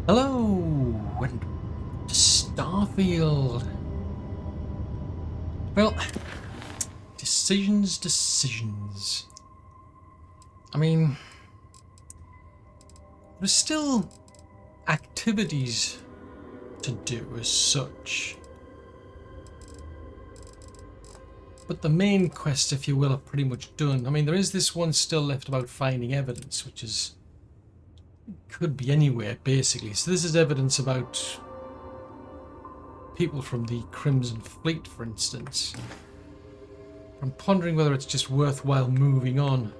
Hello, and to Starfield. Well, decisions. I mean, there's still activities to do as such. But the main quests, if you will, are pretty much done. I mean, there is this one still left about finding evidence, which is could be anywhere, basically. So this is evidence about people from the Crimson Fleet, for instance. I'm pondering whether it's just worthwhile moving on.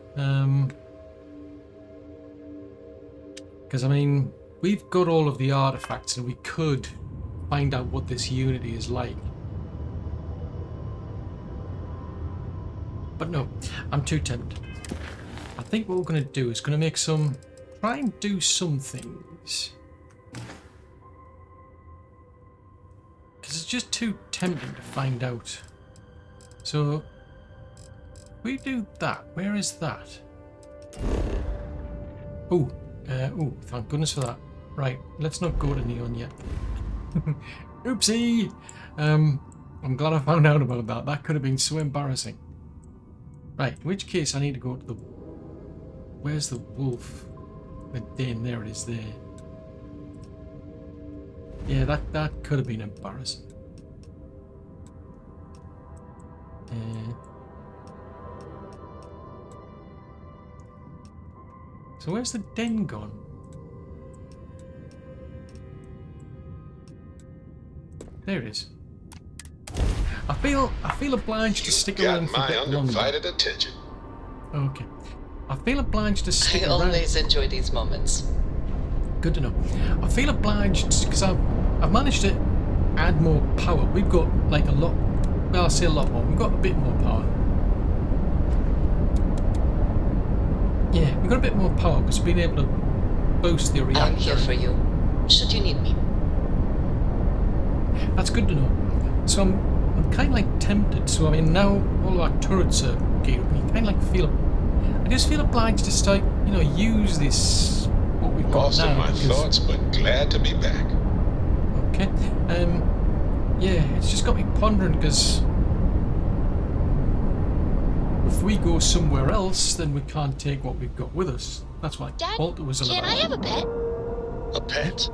Because, I mean, we've got all of the artifacts and we could find out what this Unity is like. But no, I'm too tempted. I think what we're going to do is going to make some... try and do some things. Because it's just too tempting to find out. So, if we do that, where is that? Oh, thank goodness for that. Right, let's not go to Neon yet. Oopsie! I'm glad I found out about that. That could have been so embarrassing. Right, in which case I need to go to the... where's the wolf? The den, there it is there. Yeah, that could have been embarrassing. So where's the den gone? There it is. I feel obliged to stick around for a bit longer. Undivided attention. Okay. I feel obliged to stick around. I always enjoy these moments. Good to know. I feel obliged because I've managed to add more power. We've got like a lot. Well, I'll say a lot more. We've got a bit more power. Yeah, we've got a bit more power because we've been able to boost the reactor. I'm here for you, should you need me. That's good to know. So I'm kind of like tempted. So I mean, now all of our turrets are geared up, and you kind of like feel. I just feel obliged to start, use this what we've got Lost now. in my thoughts, but glad to be back. Okay. Yeah, it's just got me pondering because if we go somewhere else, then we can't take what we've got with us. That's why Dad, Walter was on can I have a pet? A pet?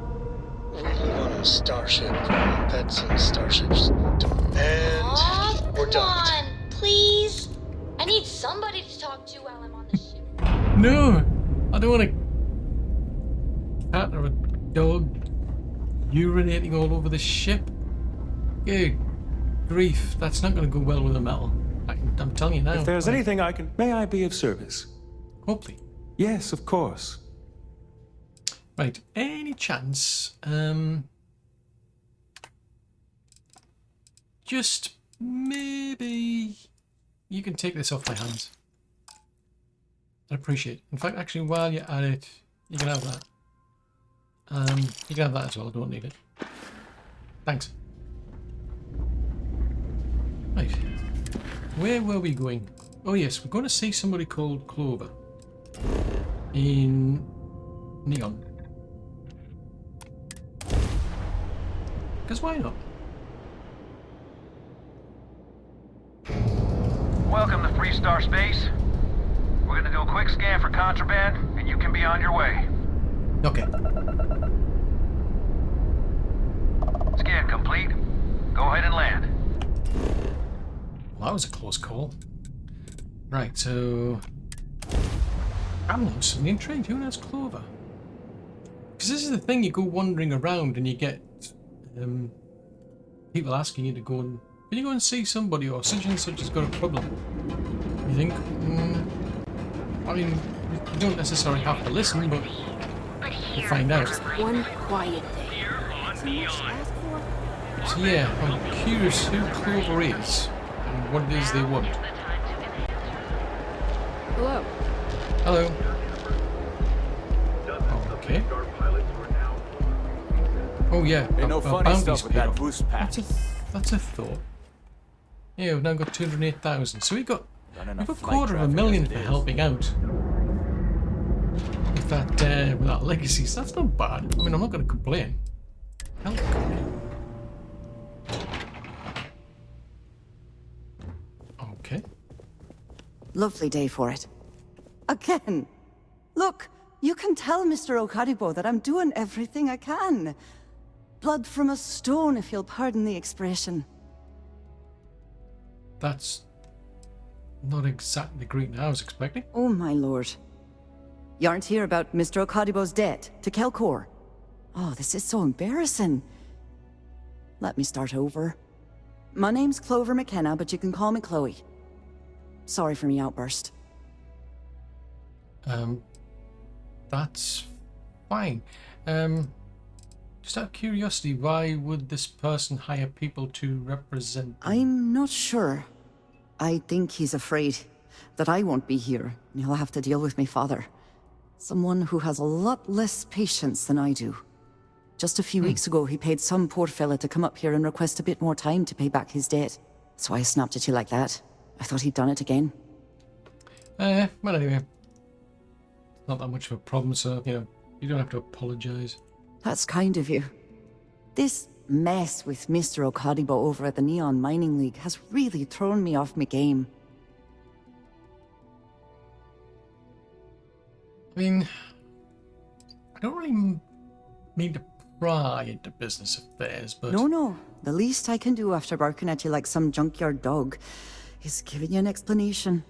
We live on a starship. Pets and starships. And Aw, or come don't. on, please. I need somebody to talk to while I'm on the ship. No, I don't want a cat or a dog urinating all over the ship. Good grief, that's not going to go well with the metal. I'm telling you now. If there's anything I can... May I be of service? Hopefully. Yes, of course. Right, any chance, just maybe you can take this off my hands. I'd appreciate it. In fact, actually, while you're at it, you can have that. You can have that as well, I don't need it. Thanks. Right. Where were we going? Oh yes, we're going to see somebody called Clover. In Neon. Because why not? Welcome to Free Star Space. We're gonna do a quick scan for contraband, and you can be on your way. Okay. Scan complete. Go ahead and land. Well, that was a close call. Right, so... I'm losing intrigued. Who knows Clover? Because this is the thing, you go wandering around and you get people asking you to go and... Can you go and see somebody or such and such has got a problem? You think, I mean, you don't necessarily have to listen, but you find out. One quiet day. So much to ask for. So yeah, I'm curious who Clover is and what it is they want. Hello. Hello. Okay. Oh yeah, Ain't no funny stuff with that boost pack. That's a thought. Yeah, we've now got 208,000. So we've got $250,000 for helping out. with that legacy. So that's not bad. I mean, I'm not going to complain. Hell, okay. Lovely day for it. Again. Look, you can tell Mr. Okadibo that I'm doing everything I can. Blood from a stone, if you'll pardon the expression. That's not exactly the greeting I was expecting. Oh, my lord. You aren't here about Mr. Okadibo's debt to Kelkor. Oh, this is so embarrassing. Let me start over. My name's Clover McKenna, but you can call me Chloe. Sorry for me outburst. That's fine. Just out of curiosity, why would this person hire people to represent them? I'm not sure. I think he's afraid that I won't be here, and he'll have to deal with my father. Someone who has a lot less patience than I do. Just a few weeks ago, he paid some poor fella to come up here and request a bit more time to pay back his debt. So I snapped at you like that. I thought he'd done it again. Well anyway. Not that much of a problem, so, you know, you don't have to apologize. That's kind of you. This mess with Mr. Okadibo over at the Neon Mining League has really thrown me off my game. I mean, I don't really mean to pry into business affairs, but... No. The least I can do after barking at you like some junkyard dog is giving you an explanation.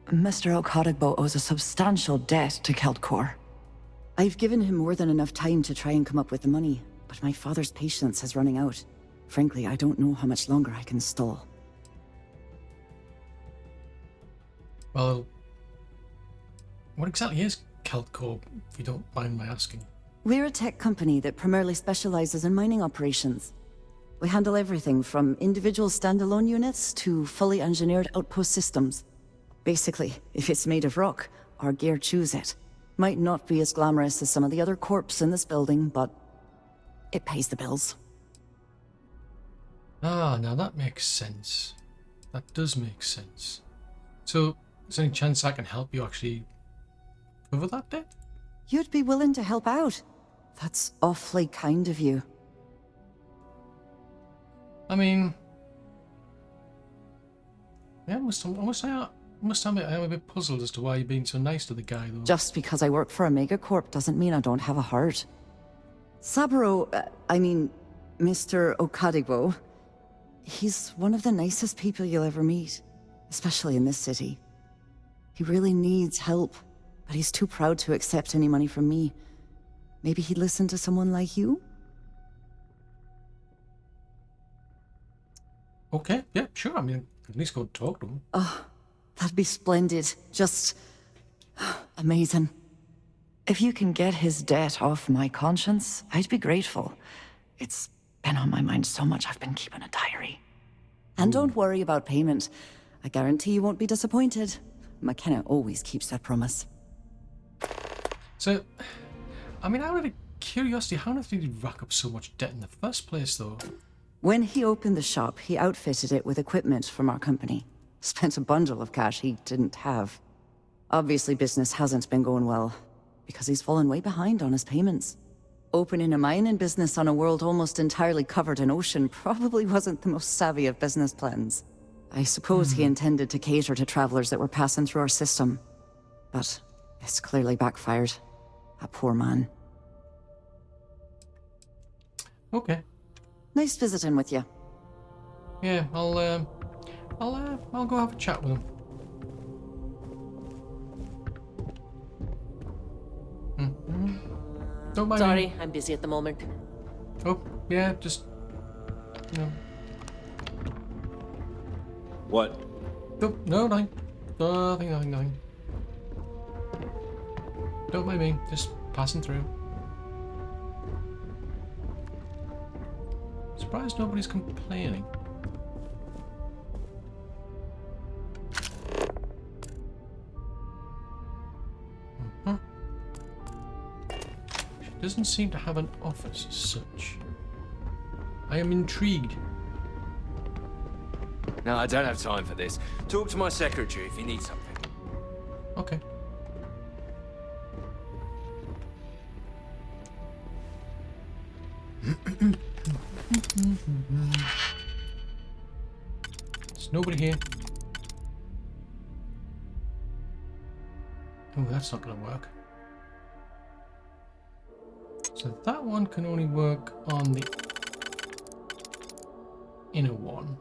Mr. Okadibo owes a substantial debt to Kelkor. I've given him more than enough time to try and come up with the money, but my father's patience is running out. Frankly, I don't know how much longer I can stall. Well, what exactly is Kelkor, if you don't mind my asking? We're a tech company that primarily specializes in mining operations. We handle everything from individual standalone units to fully engineered outpost systems. Basically, if it's made of rock, our gear chews it. Might not be as glamorous as some of the other corps in this building, but it pays the bills. Ah, now that makes sense. That does make sense. So, is there any chance I can help you actually cover that debt? You'd be willing to help out. That's awfully kind of you. I mean... Yeah, I must admit, I am a bit puzzled as to why you're being so nice to the guy, though. Just because I work for a megacorp doesn't mean I don't have a heart. Saburo, Mr. Okadibo, he's one of the nicest people you'll ever meet, especially in this city. He really needs help, but he's too proud to accept any money from me. Maybe he'd listen to someone like you? Okay, yeah, sure. I mean, at least go talk to him. Oh, that'd be splendid. Just amazing. If you can get his debt off my conscience, I'd be grateful. It's been on my mind so much I've been keeping a diary. And don't worry about payment. I guarantee you won't be disappointed. McKenna always keeps that promise. So, I mean, out of curiosity, how on earth did he rack up so much debt in the first place, though? When he opened the shop, he outfitted it with equipment from our company. Spent a bundle of cash he didn't have. Obviously, business hasn't been going well, because he's fallen way behind on his payments. Opening a mining business on a world almost entirely covered in ocean probably wasn't the most savvy of business plans. I suppose he intended to cater to travelers that were passing through our system. But it's clearly backfired. A poor man. Okay. Nice visiting with you. Yeah, I'll go have a chat with him. Don't mind Sorry, me. I'm busy at the moment. Oh, yeah, just, you know. What? No, nothing. Nothing. Don't mind me, just passing through. Surprised nobody's complaining. She doesn't seem to have an office as such. I am intrigued. No, I don't have time for this. Talk to my secretary if you need something. Okay. There's nobody here. Oh, that's not going to work. So that one can only work on the inner one.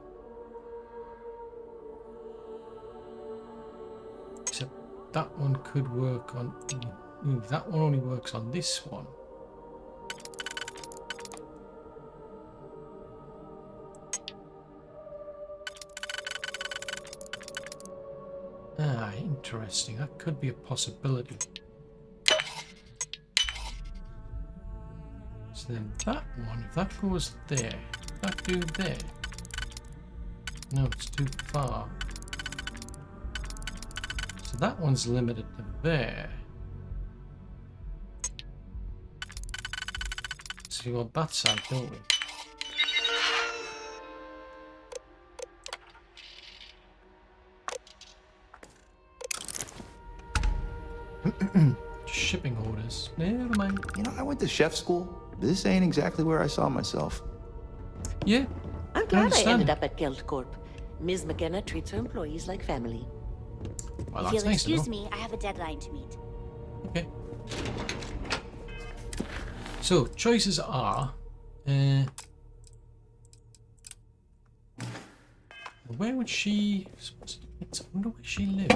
Except that one could work on... Ooh, that one only works on this one. Ah, interesting. That could be a possibility. So then that one, if that goes there, that do there. No, it's too far. So that one's limited to there. So we want that side, don't we? Shipping orders. Never mind. You know, I went to chef school. This ain't exactly where I saw myself. Yeah. I'm glad I understand. ended up at Guild Corp. Ms. McKenna treats her employees like family. Well, If that's you'll nice to excuse know. me, I have a deadline to meet. Okay. So, choices are... where would she... I wonder where she lives.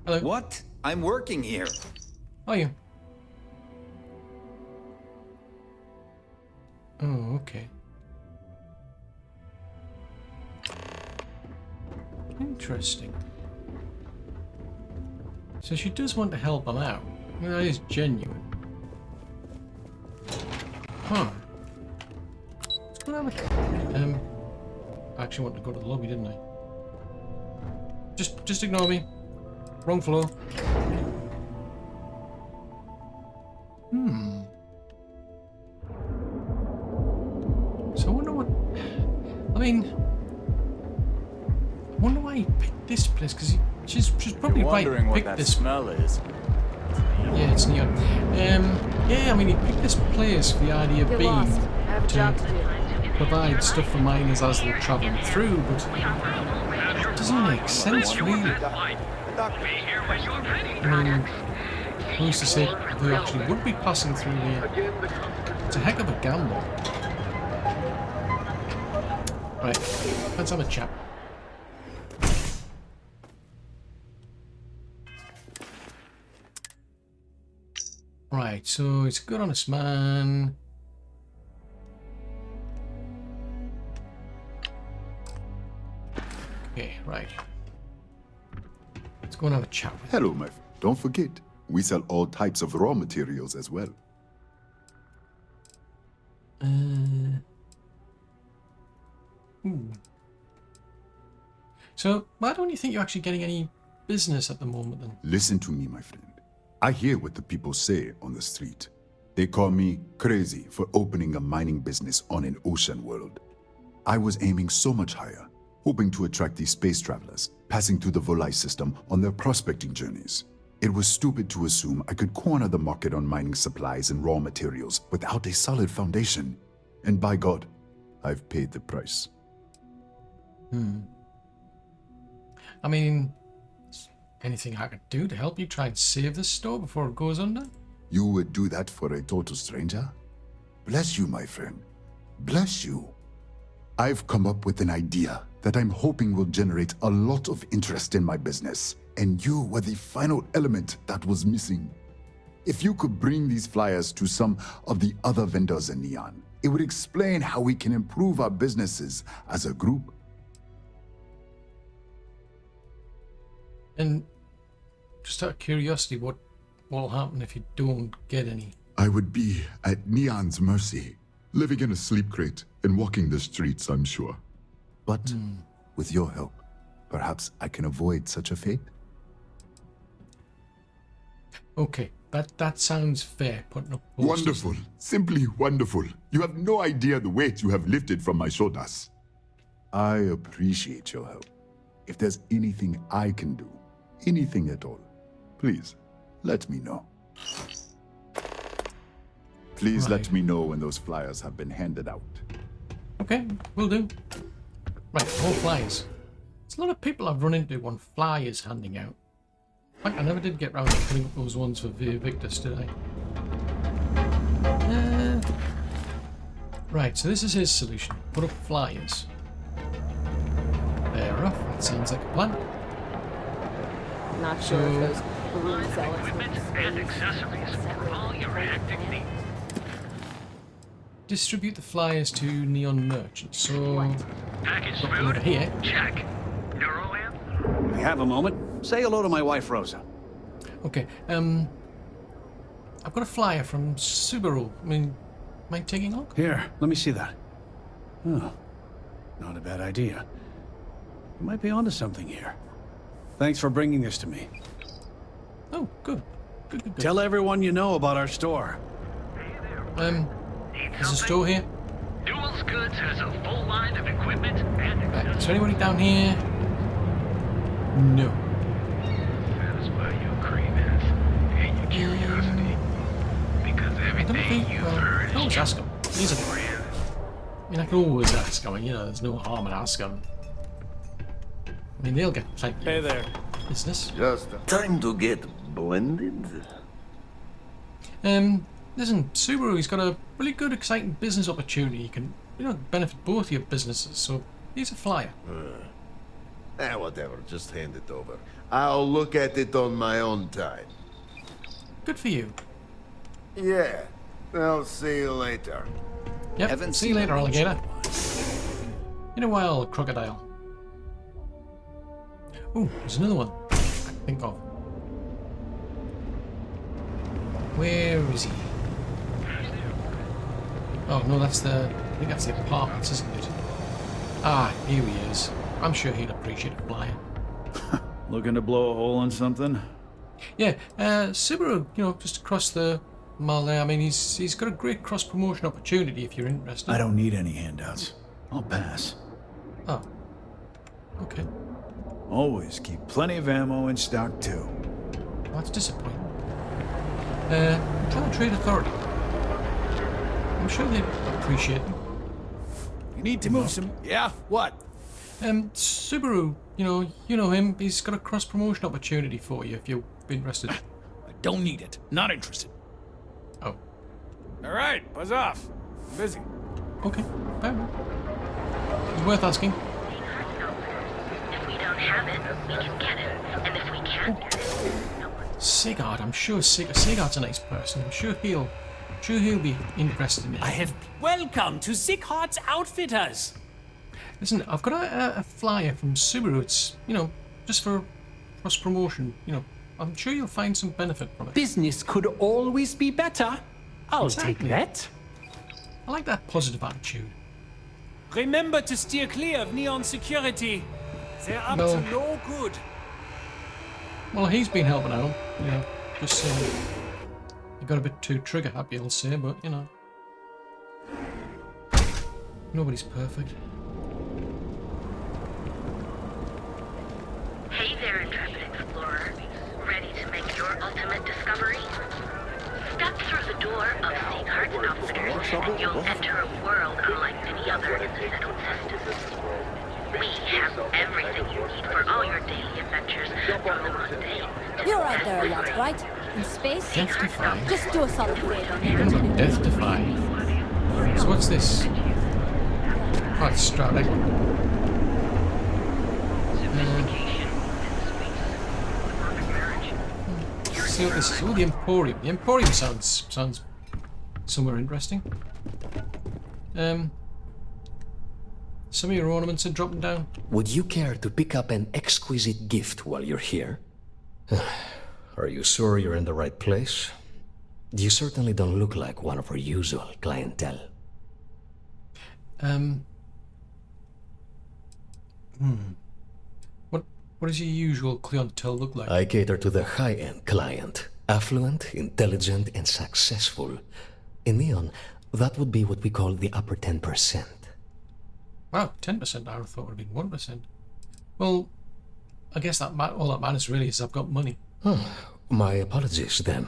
Hello. What? I'm working here. Are you? Oh, okay. Interesting. So she does want to help him out. I mean, that is genuine. Huh. Let's go have a... I actually wanted to go to the lobby, didn't I? Just ignore me. Wrong floor. So I wonder what... I mean... I wonder why he picked this place, because she's probably right to pick this... smell is. Yeah, it's neon. Yeah, I mean, he picked this place for the idea of being to provide stuff for miners as they're traveling through, but it doesn't make sense, really. I mean, who's to say they actually would be passing through here? It's a heck of a gamble. Right, let's have a chat. Right, so it's a good honest man. Okay, right. Let's go and have a chat with him. Hello, my friend. Don't forget, we sell all types of raw materials as well. So, why don't you think you're actually getting any business at the moment, then? Listen to me, my friend. I hear what the people say on the street. They call me crazy for opening a mining business on an ocean world. I was aiming so much higher, hoping to attract these space travelers, passing through the Volai system on their prospecting journeys. It was stupid to assume I could corner the market on mining supplies and raw materials without a solid foundation. And by God, I've paid the price. I mean, anything I could do to help you try and save this store before it goes under? You would do that for a total stranger? Bless you, my friend. Bless you. I've come up with an idea that I'm hoping will generate a lot of interest in my business, and you were the final element that was missing. If you could bring these flyers to some of the other vendors in Neon, it would explain how we can improve our businesses as a group. And just out of curiosity, what will happen if you don't get any? I would be at Neon's mercy, living in a sleep crate and walking the streets, I'm sure. But with your help, perhaps I can avoid such a fate? Okay, that sounds fair, putting up posters. Wonderful. Simply wonderful. You have no idea the weight you have lifted from my shoulders. I appreciate your help. If there's anything I can do, anything at all, please, let me know. Please let me know when those flyers have been handed out. Okay, will do. Right, more flyers. There's a lot of people I've run into on flyers handing out. In fact, I never did get round to putting up those ones for Victus, did I? Right, so this is his solution. Put up flyers. Fair enough, that sounds like a plan. Not sure if those blue zealots Equipment and accessories for all your hectic needs. Distribute the flyers to neon merchants. So, Package over food? here. Check. Neuroamp? We have a moment. Say hello to my wife, Rosa. Okay, I've got a flyer from Subaru. I mean, mind taking a look? Here, let me see that. Oh, not a bad idea. You might be onto something here. Thanks for bringing this to me. Oh, good. Good, good, good. Tell everyone you know about our store. There's a store here. Duels Goods has a full line of equipment and Right, accessories. is there anybody down here? No. Satisfy your cravings and your curiosity. Because I don't everything think, you've well, I heard can is always ask them. These are I mean, I can always ask them. You know, there's no harm in asking them. I mean, they'll get plenty of business. Just time to get blended. Listen, Subaru's got a really good, exciting business opportunity. You can, benefit both your businesses. So, here's a flyer. Whatever, just hand it over. I'll look at it on my own time. Good for you. Yeah, I'll see you later. Yep, see you later, alligator. In a while, crocodile. Oh, there's another one I can think of. Where is he? Oh, no, I think that's the apartments, isn't it? Ah, here he is. I'm sure he'd appreciate a flyer. Looking to blow a hole in something? Yeah, Subaru, just across the mall there. I mean, he's got a great cross-promotion opportunity if you're interested. I don't need any handouts. I'll pass. Oh. Okay. Always keep plenty of ammo in stock, too. Well, that's disappointing. I'm trying to trade authority. I'm sure they'd appreciate it. You need to move some... Yeah? What? Subaru, you know him. He's got a cross-promotion opportunity for you if you're interested. I don't need it. Not interested. Oh. All right, buzz off. I'm busy. Okay, fair enough. It's worth asking. If we don't have it, we can get it. And if we can't get it, Sigurd, I'm sure Sigurd's a nice person. I'm sure he'll be interested in it. Welcome to Sigurd's Outfitters. Listen, I've got a flyer from Subaru. It's, just for cross-promotion. I'm sure you'll find some benefit from it. Business could always be better. I'll take Exactly. that. I like that positive attitude. Remember to steer clear of neon security. They're up to no good. Well, he's been helping out. Just he got a bit too trigger happy, I'll say, but nobody's perfect. hey there, intrepid explorer. Ready to make your ultimate discovery? Step through the door of Sigurd's Outfitters, and you'll enter a world unlike any other in the settled system. We have everything you need for all your daily adventures, from the mundane to You're right there a lot, right? In space? Death-defying. Just do us all a favor. Death-defying. So what's this? Oh, it's Stradic. See what this is? Oh, the Emporium. The Emporium sounds somewhere interesting. Some of your ornaments are dropping down. Would you care to pick up an exquisite gift while you're here? Are you sure you're in the right place? You certainly don't look like one of our usual clientele. What does your usual clientele look like? I cater to the high-end client. Affluent, intelligent, and successful. In Neon, that would be what we call the upper 10%. Wow, 10%. I thought it would have been 1%. Well, I guess that all that matters really is I've got money. My apologies, then.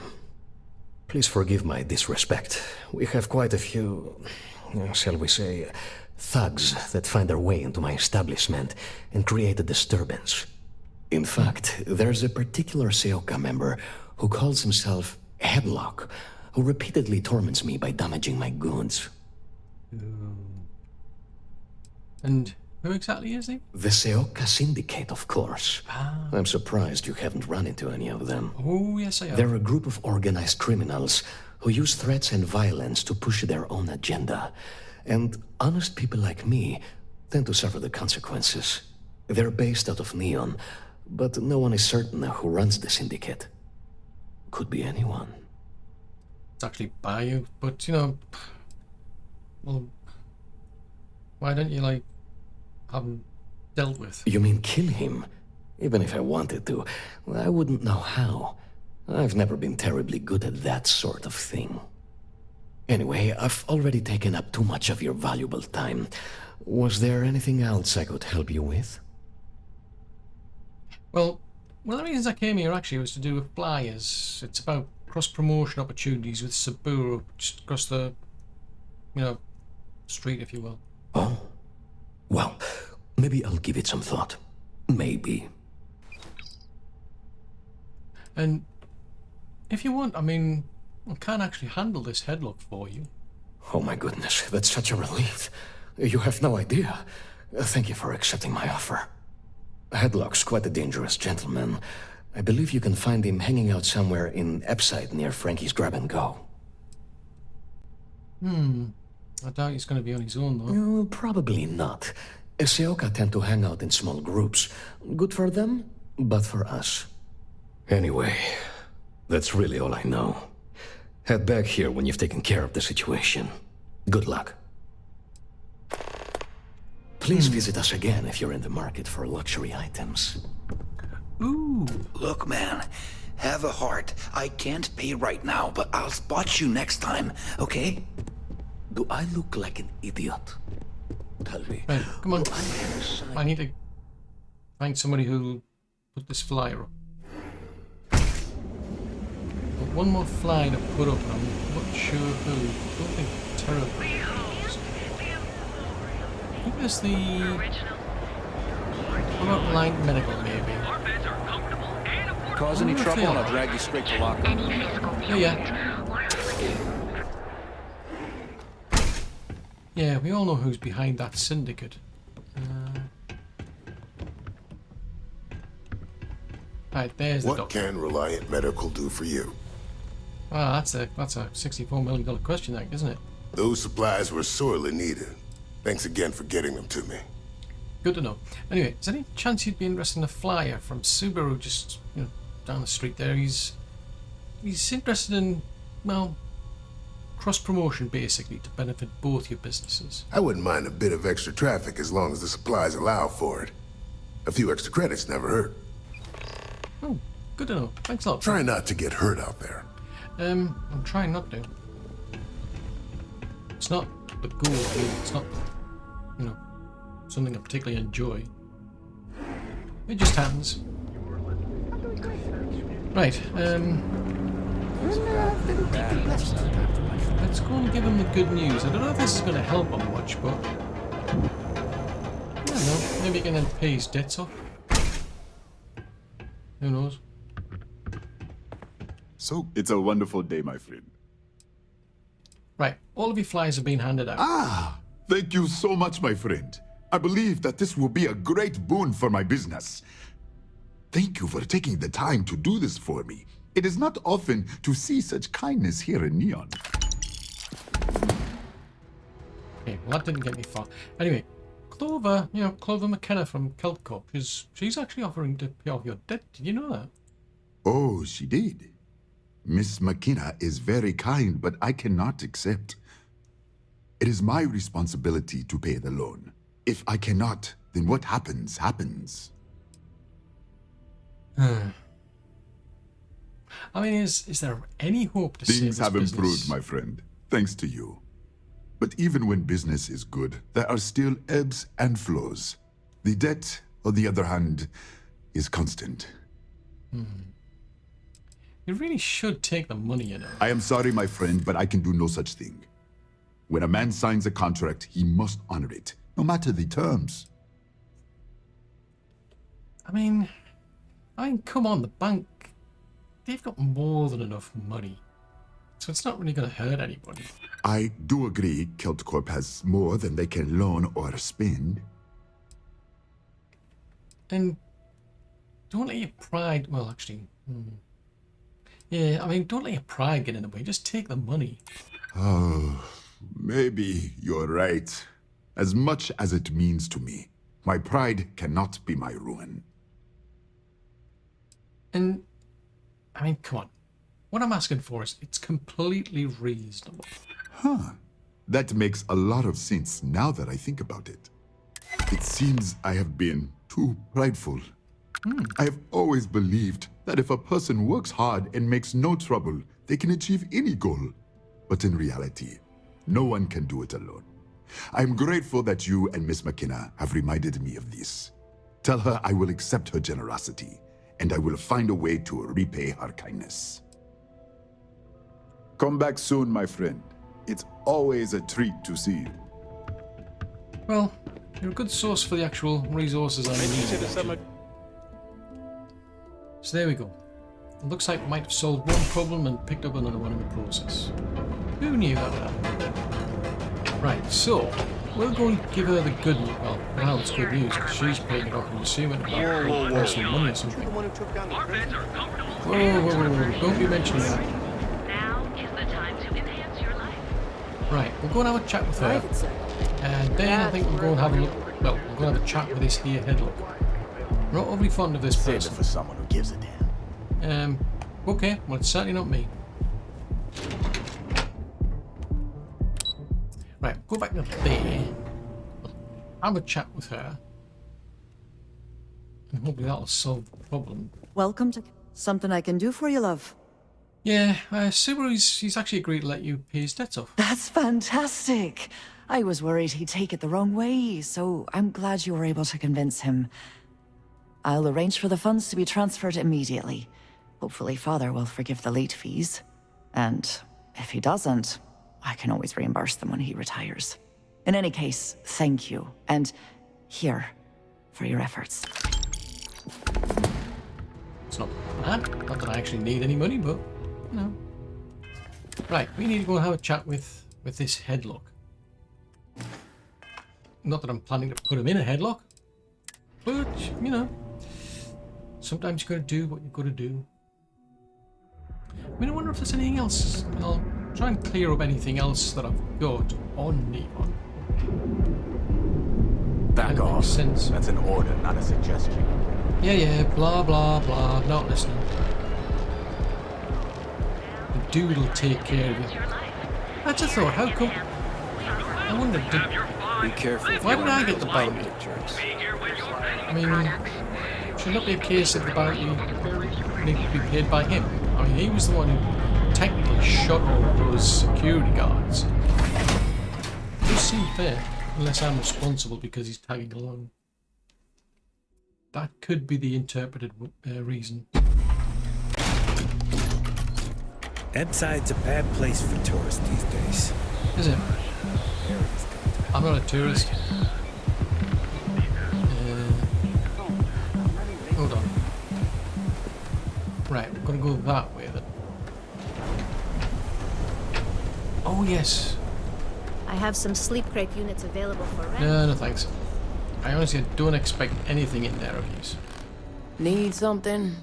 Please forgive my disrespect. We have quite a few, shall we say, thugs that find their way into my establishment and create a disturbance. In fact, there's a particular Seoka member who calls himself Headlock, who repeatedly torments me by damaging my goods. And who exactly is he? The Seoka Syndicate, of course. I'm surprised you haven't run into any of them. Oh, yes, I have. They're a group of organized criminals who use threats and violence to push their own agenda. And honest people like me tend to suffer the consequences. They're based out of Neon, but no one is certain who runs the syndicate. Could be anyone. It's actually Bayou, but you know, well, why don't you like have him dealt with? You mean kill him? Even if I wanted to, I wouldn't know how. I've never been terribly good at that sort of thing. Anyway, I've already taken up too much of your valuable time. Was there anything else I could help you with? Well, one of the reasons I came here actually was to do with flyers. It's about cross-promotion opportunities with Saburo, just across the, you know, street, if you will. Oh, well, maybe I'll give it some thought. Maybe. And if you want, I mean, I can actually handle this headlock for you. Oh my goodness, that's such a relief. You have no idea. Thank you for accepting my offer. Headlock's quite a dangerous gentleman. I believe you can find him hanging out somewhere in Epside near Frankie's Grab and Go. I doubt he's going to be on his own, though. Probably not. Seoka tend to hang out in small groups. Good for them, but for us. Anyway, that's really all I know. Head back here when you've taken care of the situation. Good luck. Please visit us again if you're in the market for luxury items. Ooh. Look, man, have a heart. I can't pay right now, but I'll spot you next time, okay? Do I look like an idiot? Tell me. Right, come on. I need to find somebody who'll put this flyer up. Got one more flyer to put up, and I'm not sure who. I don't think terribly. I think there's the... What about Light Medical, maybe? Cause any trouble and I'll drag you straight to locker. Yeah. Yeah, we all know who's behind that syndicate. Right, there's the What can Reliant Medical do for you? Ah, that's a $64 million question, isn't it? Those supplies were sorely needed. Thanks again for getting them to me. Good to know. Anyway, is there any chance you'd be interested in a flyer from Subaru just, you know, down the street there? He's interested in, well, cross-promotion basically to benefit both your businesses. I wouldn't mind a bit of extra traffic as long as the supplies allow for it. A few extra credits never hurt. Oh, good to know. Thanks a lot. Try not to get hurt out there. I'm trying not to. It's not the goal, really. It's not, you know, something I particularly enjoy. It just happens. Right, let's go and give him the good news. I don't know if this is going to help him much, but I don't know. Maybe he can then pay his debts off. Who knows? So, it's a wonderful day, my friend. Right, all of your flyers are being handed out. Ah, thank you so much, my friend. I believe that this will be a great boon for my business. Thank you for taking the time to do this for me. It is not often to see such kindness here in Neon. Okay, well that didn't get me far. Anyway, Clover, you know, Clover McKenna from Celt Corp, she's actually offering to pay off your debt. Did you know that? Oh, she did. Miss McKenna is very kind, but I cannot accept. It is my responsibility to pay the loan. If I cannot, then what happens, happens. I mean, is there any hope to save Things this have business? improved, my friend, thanks to you. But even when business is good, there are still ebbs and flows. The debt, on the other hand, is constant. You really should take the money, you know. I am sorry, my friend, but I can do no such thing. When a man signs a contract, he must honor it, no matter the terms. I mean, come on, the bank, they've got more than enough money. So it's not really going to hurt anybody. I do agree Kelt Corp has more than they can loan or spend. And don't let your pride, well, actually, yeah, I mean, don't let your pride get in the way. Just take the money. Oh, maybe you're right. As much as it means to me, my pride cannot be my ruin. And, I mean, come on. What I'm asking for is, it's completely reasonable. Huh. That makes a lot of sense now that I think about it. It seems I have been too prideful. I have always believed that if a person works hard and makes no trouble, they can achieve any goal. But in reality, no one can do it alone. I'm grateful that you and Miss McKenna have reminded me of this. Tell her I will accept her generosity, and I will find a way to repay her kindness. Come back soon, my friend. It's always a treat to see you. Well, you're a good source for the actual resources I need. So there we go. It looks like we might have solved one problem and picked up another one in the process. Who knew that would happen? Right, so we'll go and give her the good news. Well, now it's good news because she's paying it off and assuming about personal money or something. Whoa, don't be mentioning that. Right, we'll go and have a chat with her. And then I think we'll go and have a look. Well, we'll go and have a chat with this here headlock. We're not overly fond of this person. Save it for someone who gives a damn. Okay, well, it's certainly not me. Right, go back to there. Have a chat with her. And hopefully that'll solve the problem. Welcome to something I can do for you, love. Yeah, Subaru's, he's actually agreed to let you pay his debts off. That's fantastic. I was worried he'd take it the wrong way, so I'm glad you were able to convince him. I'll arrange for the funds to be transferred immediately. Hopefully Father will forgive the late fees. And if he doesn't, I can always reimburse them when he retires. In any case, thank you. And here, for your efforts. It's not bad. Not that I actually need any money, but, you know. Right, we need to go and have a chat with this headlock. Not that I'm planning to put him in a headlock. But, you know. Sometimes you gotta do what you gotta do. I mean, I wonder if there's anything else. I'll try and clear up anything else that I've got on Neon. Back off. Sense. That's an order, not a suggestion. Yeah, blah, blah, blah. Not listening. The dude will take care of you. That's a thought. How come? I wonder, be careful. Why did I get the bounty? I mean, should not be a case of the bounty need to be paid by him. I mean, he was the one who technically shot all those security guards. It does seem fair, unless I'm responsible because he's tagging along. That could be the interpreted reason. Emside's a bad place for tourists these days. Is it? I'm not a tourist. Hold on. Right, we're gonna go that way then. Oh yes. I have some sleep crate units available for rent. No thanks. I honestly don't expect anything in there of use. Need something?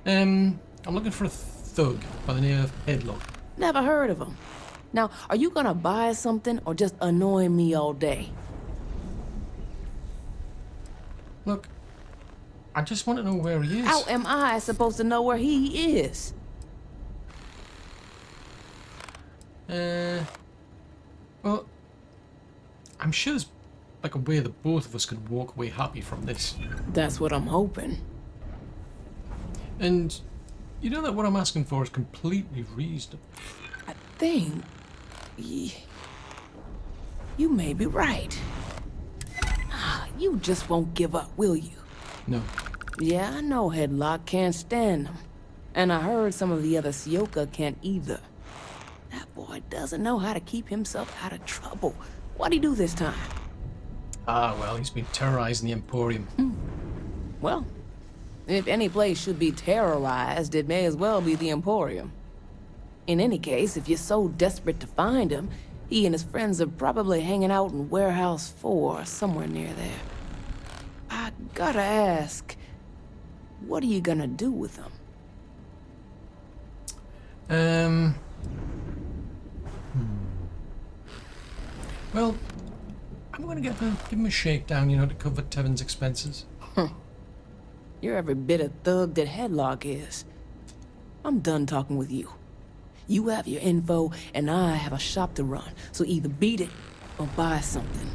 I'm looking for a thug by the name of Headlock. Never heard of him. Now, are you gonna buy something or just annoy me all day? Look, I just want to know where he is. How am I supposed to know where he is? Well, I'm sure there's like a way that both of us could walk away happy from this. That's what I'm hoping. And you know that what I'm asking for is completely reasonable. I think you may be right. You just won't give up, will you? No. Yeah, I know Headlock can't stand them. And I heard some of the other Sioka can't either. That boy doesn't know how to keep himself out of trouble. What'd he do this time? Ah, well, he's been terrorizing the Emporium. Well, if any place should be terrorized, it may as well be the Emporium. In any case, if you're so desperate to find him, he and his friends are probably hanging out in Warehouse 4, somewhere near there. I gotta ask, what are you gonna do with him? Well, I'm gonna give him a shakedown, you know, to cover Tevin's expenses. You're every bit a thug that Headlock is. I'm done talking with you. You have your info, and I have a shop to run, so either beat it or buy something.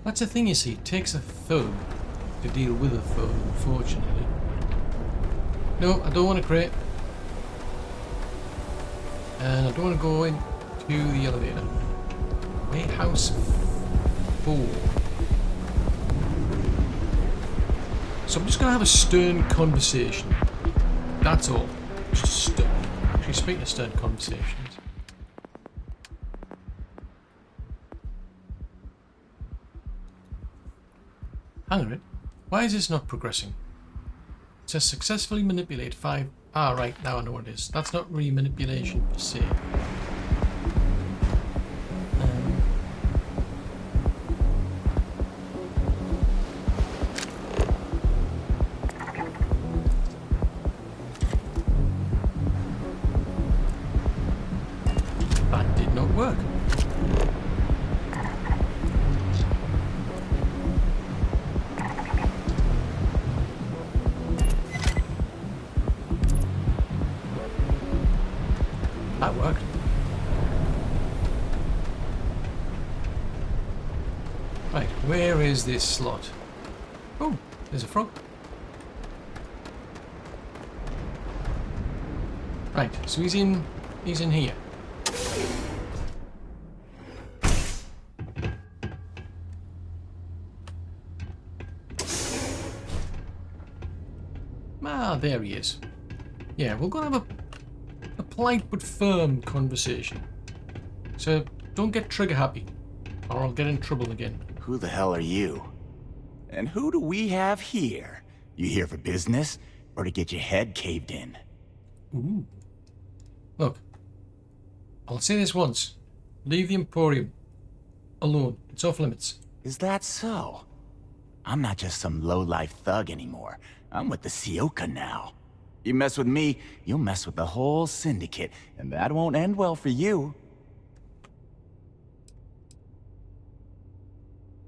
That's the thing, you see. It takes a thug to deal with a thug, unfortunately. No, I don't want to crate. And I don't want to go into the elevator. Warehouse 4. So I'm just going to have a stern conversation. That's all. Just stern. Actually, speaking of stern conversations. Hang on a minute. Why is this not progressing? It says successfully manipulate 5. Ah, right, now I know what it is. That's not really manipulation per se. That did not work. That worked. Right, where is this slot? Oh, there's a frog. Right, so he's in here. Ah, there he is. Yeah, we're gonna have a polite but firm conversation. So don't get trigger happy, or I'll get in trouble again. Who the hell are you? And who do we have here? You here for business, or to get your head caved in? Ooh. Look, I'll say this once. Leave the Emporium alone. It's off limits. Is that so? I'm not just some low-life thug anymore. I'm with the Sioka now. You mess with me, you'll mess with the whole syndicate, and that won't end well for you.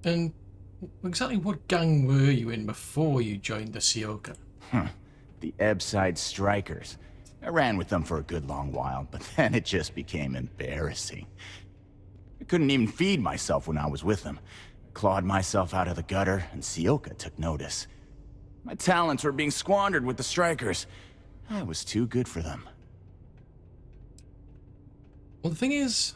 And exactly what gang were you in before you joined the Sioka? The Ebbside Strikers. I ran with them for a good long while, but then it just became embarrassing. I couldn't even feed myself when I was with them. I clawed myself out of the gutter, and Sioka took notice. My talents were being squandered with the Strikers. I was too good for them. Well, the thing is,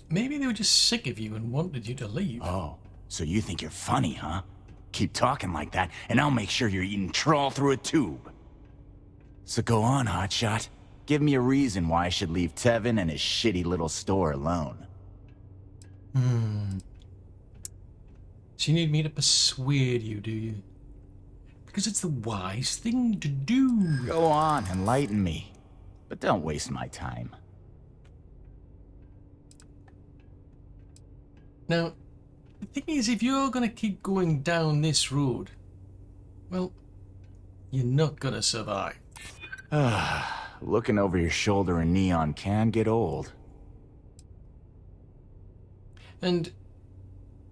maybe they were just sick of you and wanted you to leave. Oh, so you think you're funny, huh? Keep talking like that, and I'll make sure you're eating trawl through a tube. So go on, hotshot. Give me a reason why I should leave Tevin and his shitty little store alone. So you need me to persuade you, do you? Because it's the wise thing to do. Go on, enlighten me. But don't waste my time. Now, the thing is, if you're going to keep going down this road, well, you're not going to survive. Looking over your shoulder in neon can get old. And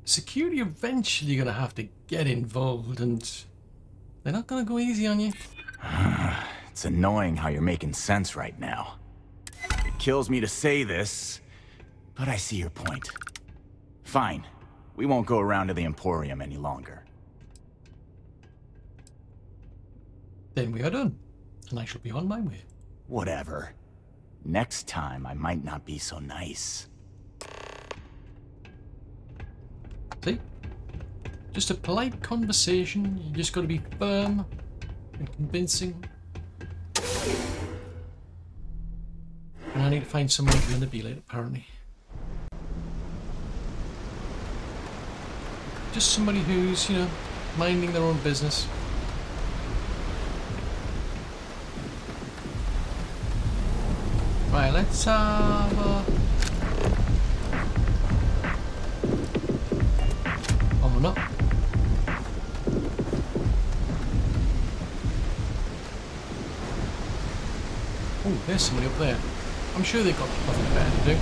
security eventually going to have to get involved, and they're not going to go easy on you. It's annoying how you're making sense right now. It kills me to say this, but I see your point. Fine. We won't go around to the Emporium any longer. Then we are done, and I shall be on my way. Whatever. Next time, I might not be so nice. See? Just a polite conversation. You just got to be firm and convincing. And I need to find someone to manipulate, apparently. Just somebody who's, you know, minding their own business. Right, let's have a... on up. Oh, there's somebody up there. I'm sure they've got nothing better to do.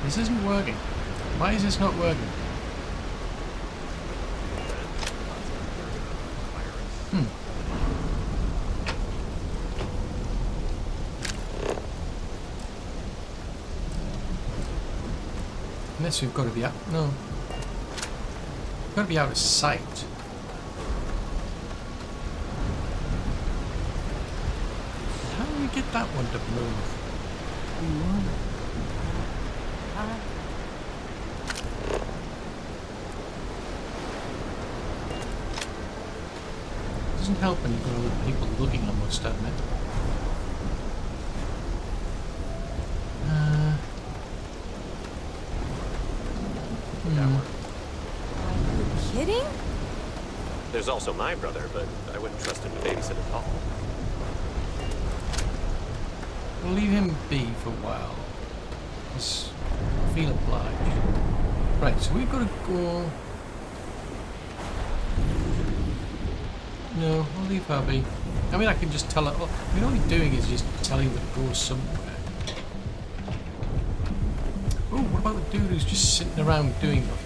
This isn't working. Why is this not working? Unless we've got to be out. No. We've got to be out of sight. How do we get that one to move? Doesn't help when you've got other people looking, I must admit. Are you kidding? There's also my brother, but I wouldn't trust him to babysit at all. We'll leave him be for a while. Because I feel obliged. Right, so we've got to go... No, I'll leave her be. I mean, I can just tell her... Oh, I mean, all you're doing is just telling her to go somewhere. Oh, what about the dude who's just sitting around doing nothing?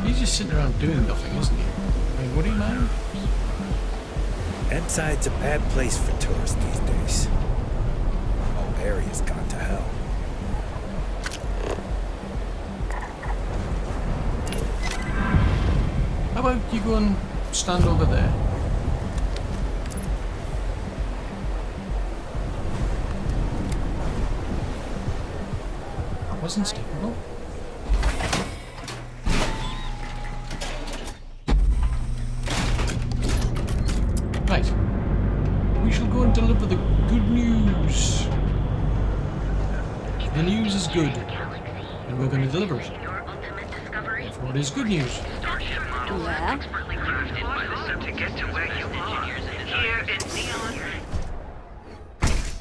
He's just sitting around doing nothing, isn't he? I mean, would he mind? Inside's a bad place for tourists these days. Whole area's gone to hell. How about you go and stand over there? That wasn't skippable. Right. We shall go and deliver the good news. The news is good, and we're going to deliver it. Therefore, it is good news. Yeah.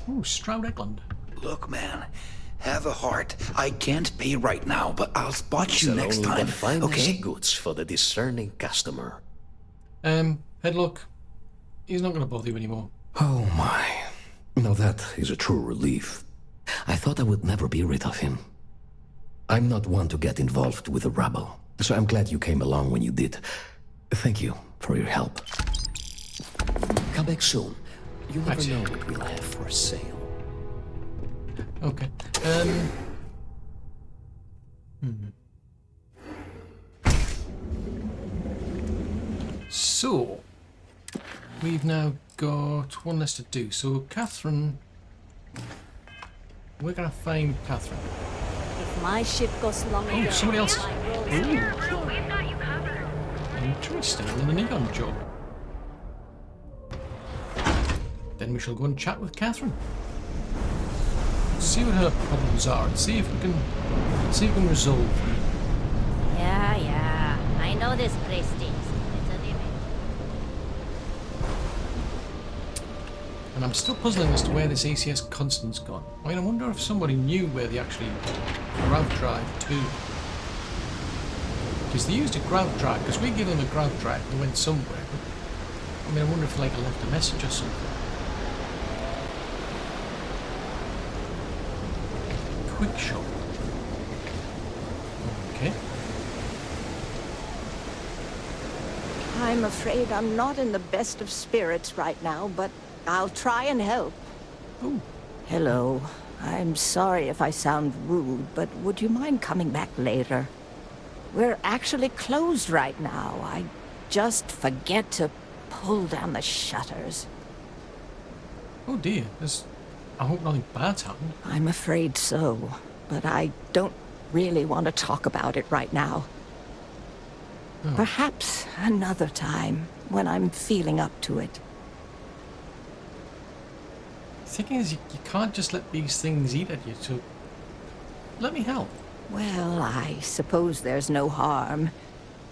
Ooh, Stroud Eklund. Look, man. Have a heart. I can't pay right now, but I'll spot you next time. The finest okay? goods for the discerning customer. Headlock. He's not going to bother you anymore. Oh my. Now that is a true relief. I thought I would never be rid of him. I'm not one to get involved with the rabble, so I'm glad you came along when you did. Thank you for your help. Come back soon. You never know what we'll have for sale. Okay. So, we've now got one less to do. So, Catherine... We're going to find Catherine. If my ship goes long enough... Oh, somebody else. Ooh. Interesting. And an Egon job. Then we shall go and chat with Catherine. See what her problems are and see if we can resolve them. Yeah. I know this place stinks. It's a limit. And I'm still puzzling as to where this ACS Constant's gone. I mean, I wonder if somebody knew where they actually grav drive to. Because they used a grav drive, because we gave them a grav drive, they went somewhere. But, I mean, I wonder if like I left a message or something. Quick shot. Okay. I'm afraid I'm not in the best of spirits right now, but I'll try and help. Oh. Hello. I'm sorry if I sound rude, but would you mind coming back later? We're actually closed right now. just forget to pull down the shutters? Oh dear, I hope nothing bad's happened. I'm afraid so, but I don't really want to talk about it right now. Oh. Perhaps another time, when I'm feeling up to it. The thing is, you can't just let these things eat at you, so let me help. Well, I suppose there's no harm.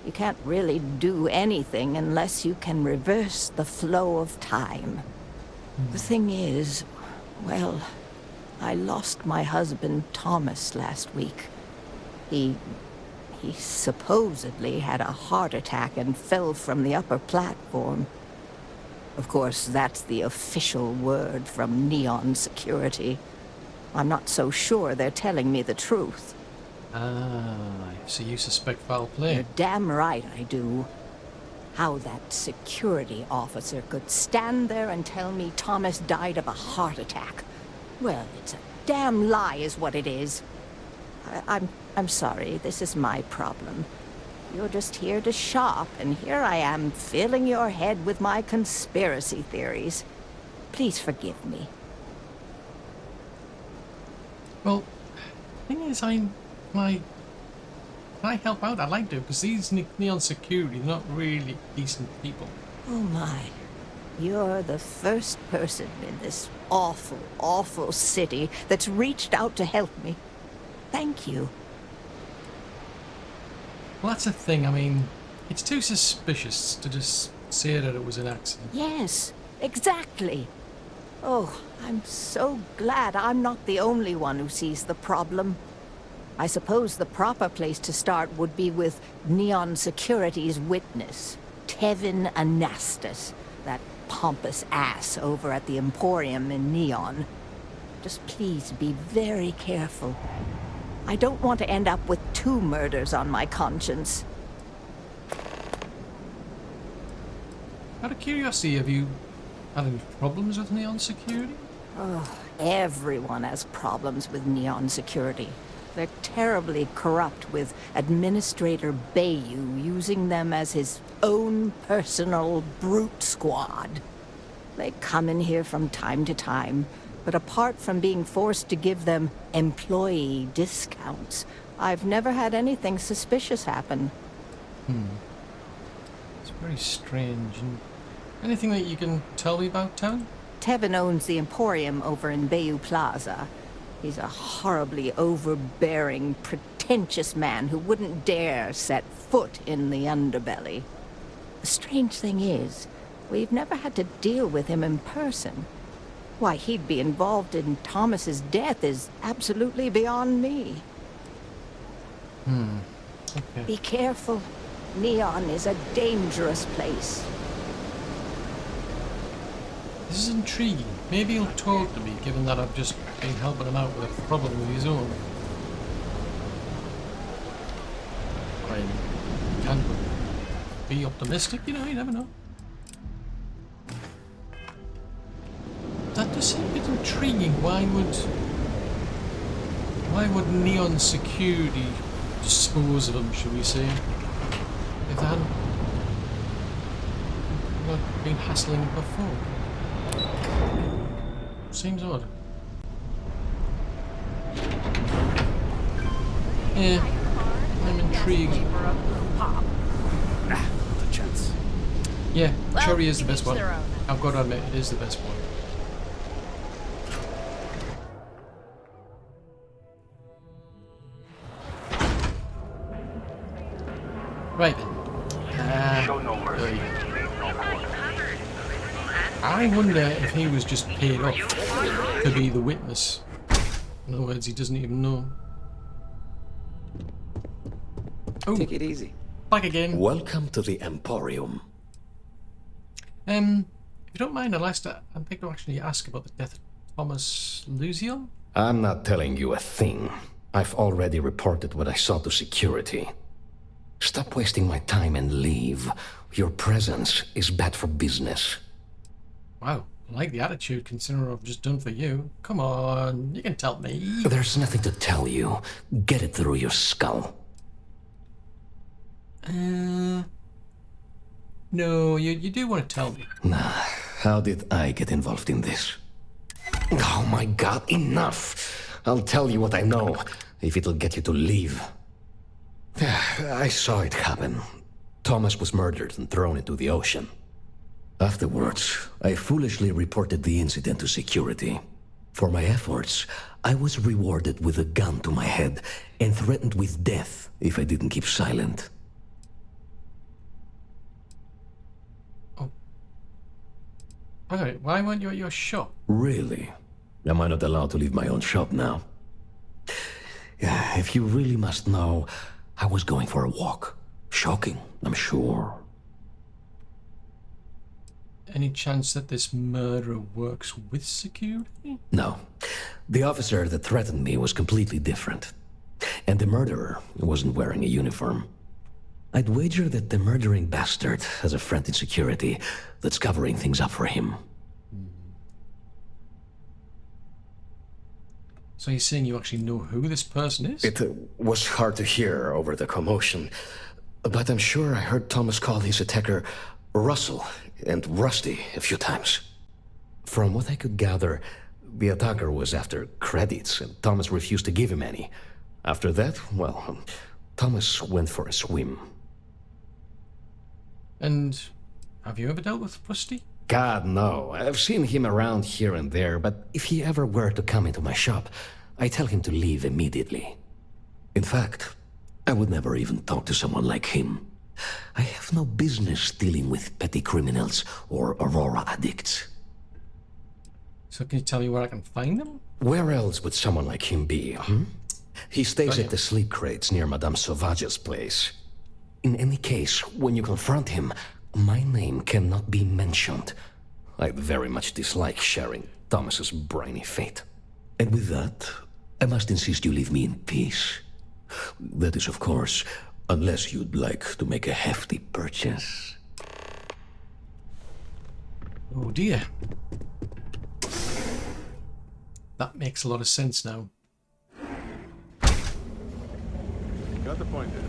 You can't really do anything unless you can reverse the flow of time. The thing is, well, I lost my husband Thomas last week. He supposedly had a heart attack and fell from the upper platform. Of course, that's the official word from Neon Security. I'm not so sure they're telling me the truth. Ah, so you suspect foul play? You're damn right I do. How that security officer could stand there and tell me Thomas died of a heart attack. Well, it's a damn lie is what it is. I'm sorry, this is my problem. You're just here to shop, and here I am filling your head with my conspiracy theories. Please forgive me. Well, the thing is, can I help out? I'd like to, because these Neon Security, they're not really decent people. Oh my. You're the first person in this awful, awful city that's reached out to help me. Thank you. Well, that's the thing. I mean, it's too suspicious to just say that it was an accident. Yes, exactly. Oh, I'm so glad I'm not the only one who sees the problem. I suppose the proper place to start would be with Neon Security's witness, Tevin Anastas, that pompous ass over at the Emporium in Neon. Just please be very careful. I don't want to end up with 2 murders on my conscience. Out of curiosity, have you had any problems with Neon Security? Oh, everyone has problems with Neon Security. They're terribly corrupt, with Administrator Bayu using them as his own personal brute squad. They come in here from time to time, but apart from being forced to give them employee discounts, I've never had anything suspicious happen. It's very strange. And anything that you can tell me about town? Tevin owns the Emporium over in Bayou Plaza. He's a horribly overbearing, pretentious man who wouldn't dare set foot in the underbelly. The strange thing is, we've never had to deal with him in person. Why he'd be involved in Thomas's death is absolutely beyond me. Okay. Be careful. Neon is a dangerous place. This is intriguing. Maybe he'll talk to me, given that I've just been helping him out with a problem with his own. I can't be optimistic, you know, you never know. That does seem a bit intriguing. Why would Neon Security dispose of him, should we say, if they hadn't been hassling before? Seems odd. Yeah, I'm intrigued. Not a chance. Yeah, Well, Cherry is the best each one. their own. I've got to admit, it is the best one. Right then. Show no mercy. I wonder if he was just paid off to be the witness. In other words, he doesn't even know. Oh, Take it easy. back again. Welcome to the Emporium. If you don't mind, I'd like to actually ask about the death of Thomas Luzion. I'm not telling you a thing. I've already reported what I saw to security. Stop wasting my time and leave. Your presence is bad for business. Wow, I like the attitude considering what I've just done for you. Come on, you can tell me. There's nothing to tell you. Get it through your skull. No, you do want to tell me. Nah, how did I get involved in this? Oh my god, enough! I'll tell you what I know, if it'll get you to leave. I saw it happen. Thomas was murdered and thrown into the ocean. Afterwards, I foolishly reported the incident to security. For my efforts, I was rewarded with a gun to my head and threatened with death if I didn't keep silent. Oh. Alright, why weren't you at your shop? Really? Am I not allowed to leave my own shop now? If you really must know, I was going for a walk. Shocking, I'm sure. Any chance that this murderer works with security? No. The officer that threatened me was completely different. And the murderer wasn't wearing a uniform. I'd wager that the murdering bastard has a friend in security that's covering things up for him. So you're saying you actually know who this person is? It was hard to hear over the commotion, but I'm sure I heard Thomas call his attacker Russell and Rusty a few times. From what I could gather, the attacker was after credits, and Thomas refused to give him any. After that, well, Thomas went for a swim. And have you ever dealt with Rusty? God, no. I've seen him around here and there, but if he ever were to come into my shop, I tell him to leave immediately. In fact, I would never even talk to someone like him. I have no business dealing with petty criminals or Aurora addicts. So can you tell me where I can find them? Where else would someone like him be, He stays at the sleep crates near Madame Sauvage's place. In any case, when you confront him, my name cannot be mentioned. I very much dislike sharing Thomas's briny fate. And with that, I must insist you leave me in peace. That is, of course, unless you'd like to make a hefty purchase. Oh dear. That makes a lot of sense now. Got the point there.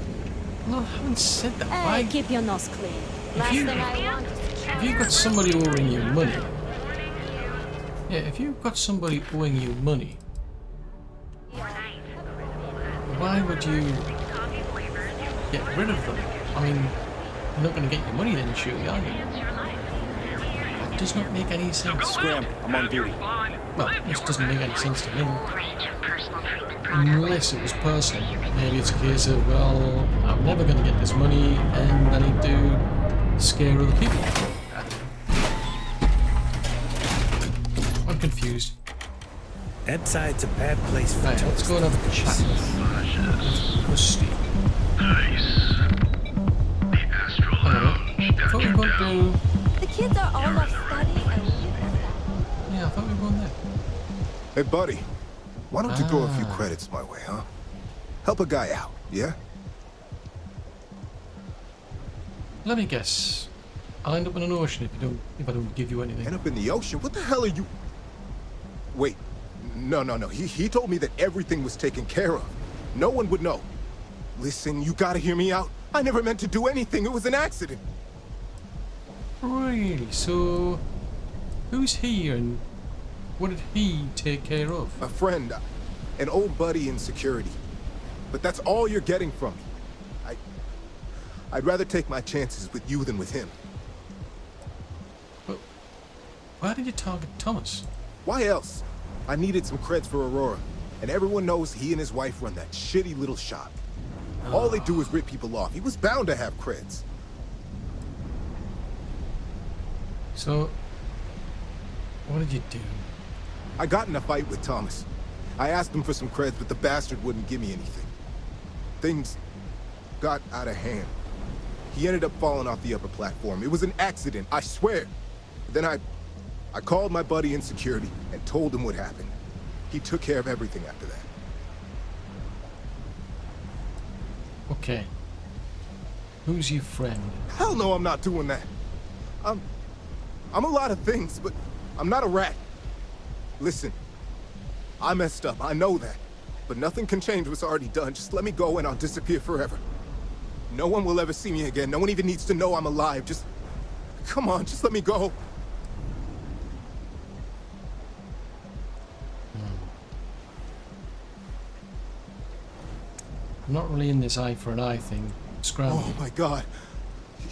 No, I haven't said that. Hey, Why? keep your nose clean. Last thing I want is to If you've got somebody owing you money, if you've got somebody owing you money, why would you get rid of them? I mean, you're not going to get your money then, surely, are you? That does not make any sense. Scram, I'm on duty. Well, this doesn't make any sense to me. Unless it was personal. Maybe it's a case of, well, I'm never going to get this money and I need to scare other people. I'm confused. Ebside's a bad place for Right, let's go and have a chat with Rusty. Nice. The Astral Lounge. I thought we were going to... The kids are all off study and Yeah, I thought we were going there. Hey, buddy. Why don't you throw a few credits my way, huh? Help a guy out, yeah? Let me guess. I'll end up in an ocean if I don't give you anything. End up in the ocean? What the hell are you... Wait. No. He told me that everything was taken care of. No one would know. Listen, you gotta hear me out. I never meant to do anything. It was an accident. Really? So... Who's he and what did he take care of? A friend. An old buddy in security. But that's all you're getting from me. I'd rather take my chances with you than with him. But why did you target Thomas? Why else? I needed some creds for Aurora, and everyone knows he and his wife run that shitty little shop. All they do is rip people off. He was bound to have creds. So, what did you do? I got in a fight with Thomas. I asked him for some creds, but the bastard wouldn't give me anything. Things got out of hand. He ended up falling off the upper platform. It was an accident, I swear. Then I called my buddy in security and told him what happened. He took care of everything after that. Okay. Who's your friend? Hell no, I'm not doing that. I'm a lot of things, but I'm not a rat. Listen, I messed up, I know that. But nothing can change what's already done. Just let me go and I'll disappear forever. No one will ever see me again. No one even needs to know I'm alive. Just Come on, just let me go. I'm not really in this eye for an eye thing. Scramble. Oh my God.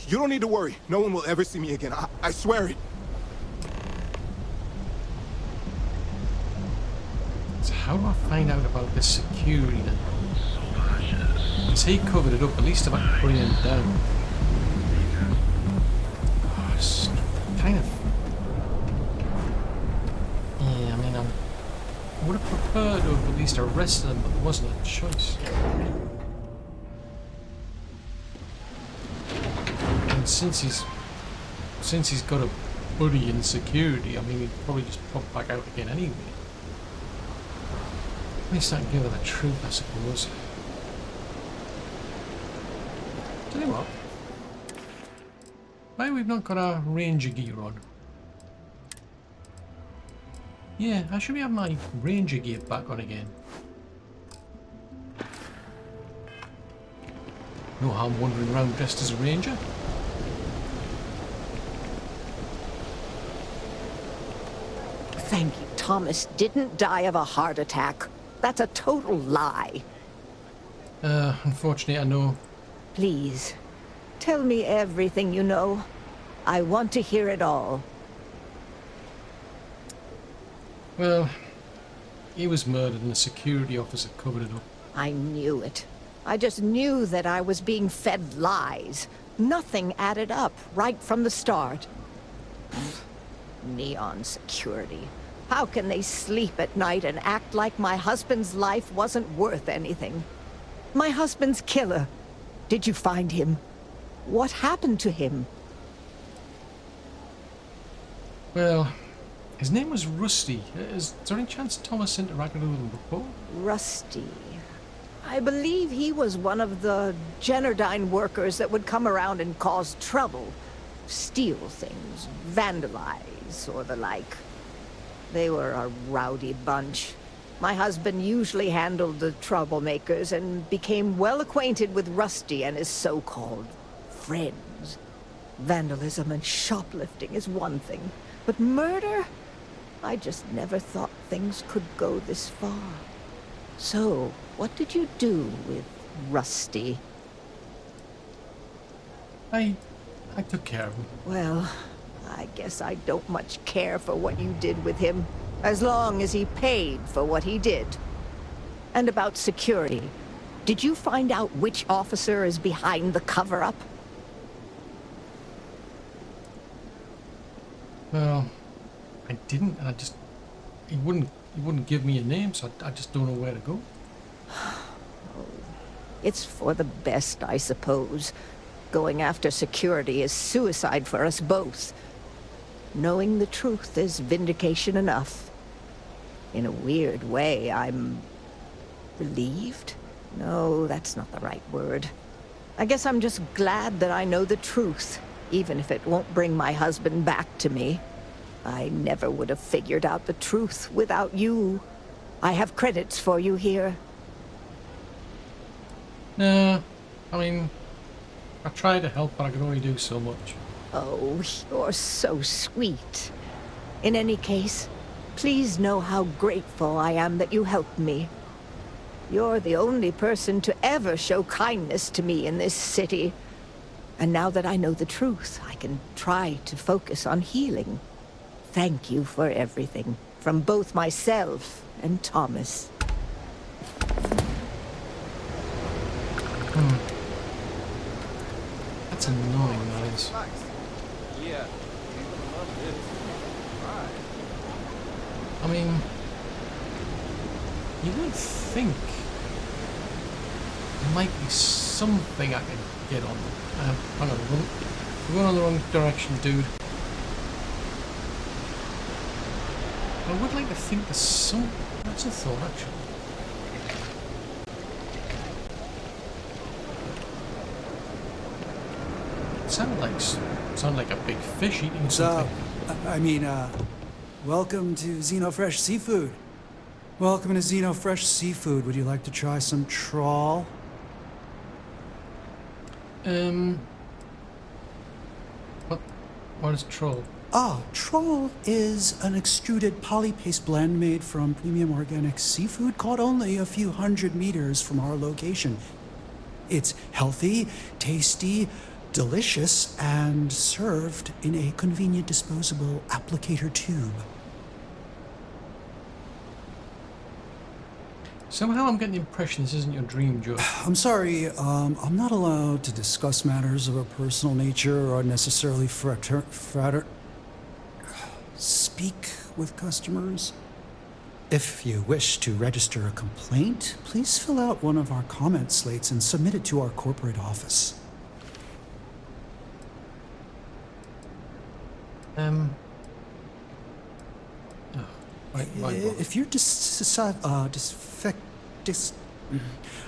You don't need to worry. No one will ever see me again. I swear it. So how do I find out about this security then? Because he covered it up. At least if I can bring him down. Oh, it's kind of. Yeah, I mean, I would have preferred to have at least arrested him, but there wasn't a choice. And since he's got a buddy in security, I mean, he'd probably just pop back out again anyway. At least I can give her the truth, I suppose. Tell you what. Why we've not got our ranger gear on? Yeah, I should be having my ranger gear back on again. No harm wandering around dressed as a ranger. Thank you, Thomas didn't die of a heart attack. That's a total lie. Unfortunately, I know. Please, tell me everything you know. I want to hear it all. Well, he was murdered and the security officer covered it up. I knew it. I just knew that I was being fed lies. Nothing added up right from the start. Neon security. How can they sleep at night and act like my husband's life wasn't worth anything? My husband's killer. Did you find him? What happened to him? Well, his name was Rusty. Is there any chance Thomas interacted with him before? Rusty. I believe he was one of the Generdyne workers that would come around and cause trouble. Steal things, vandalize, or the like. They were a rowdy bunch. My husband usually handled the troublemakers and became well acquainted with Rusty and his so-called friends. Vandalism and shoplifting is one thing, but murder? I just never thought things could go this far. So, what did you do with Rusty? I took care of him. Well, I guess I don't much care for what you did with him, as long as he paid for what he did. And about security, did you find out which officer is behind the cover-up? Well, I didn't, and he wouldn't give me a name, so I just don't know where to go. It's for the best, I suppose. Going after security is suicide for us both. Knowing the truth is vindication enough. In a weird way, I'm relieved? No, that's not the right word. I guess I'm just glad that I know the truth, even if it won't bring my husband back to me. I never would have figured out the truth without you. I have credits for you here. No, I mean, I tried to help, but I could only do so much. Oh, you're so sweet. In any case, please know how grateful I am that you helped me. You're the only person to ever show kindness to me in this city. And now that I know the truth, I can try to focus on healing. Thank you for everything, from both myself and Thomas. That's annoying, that is. Yeah, people love this. Right. I mean, you would think there might be something I can get on. Hang on, we're going on the wrong direction, dude. I would like to think there's some. That's a thought, actually. Sound like a big fish eating something. Welcome to Xenofresh Seafood. Welcome to Xenofresh Seafood. Would you like to try some trawl? What What is troll? Troll is an extruded polypaste blend made from premium organic seafood caught only a few hundred meters from our location. It's healthy, tasty, delicious, and served in a convenient disposable applicator tube. Somehow I'm getting the impression this isn't your dream job. I'm sorry, I'm not allowed to discuss matters of a personal nature or necessarily speak with customers. If you wish to register a complaint, please fill out one of our comment slates and submit it to our corporate office. If you're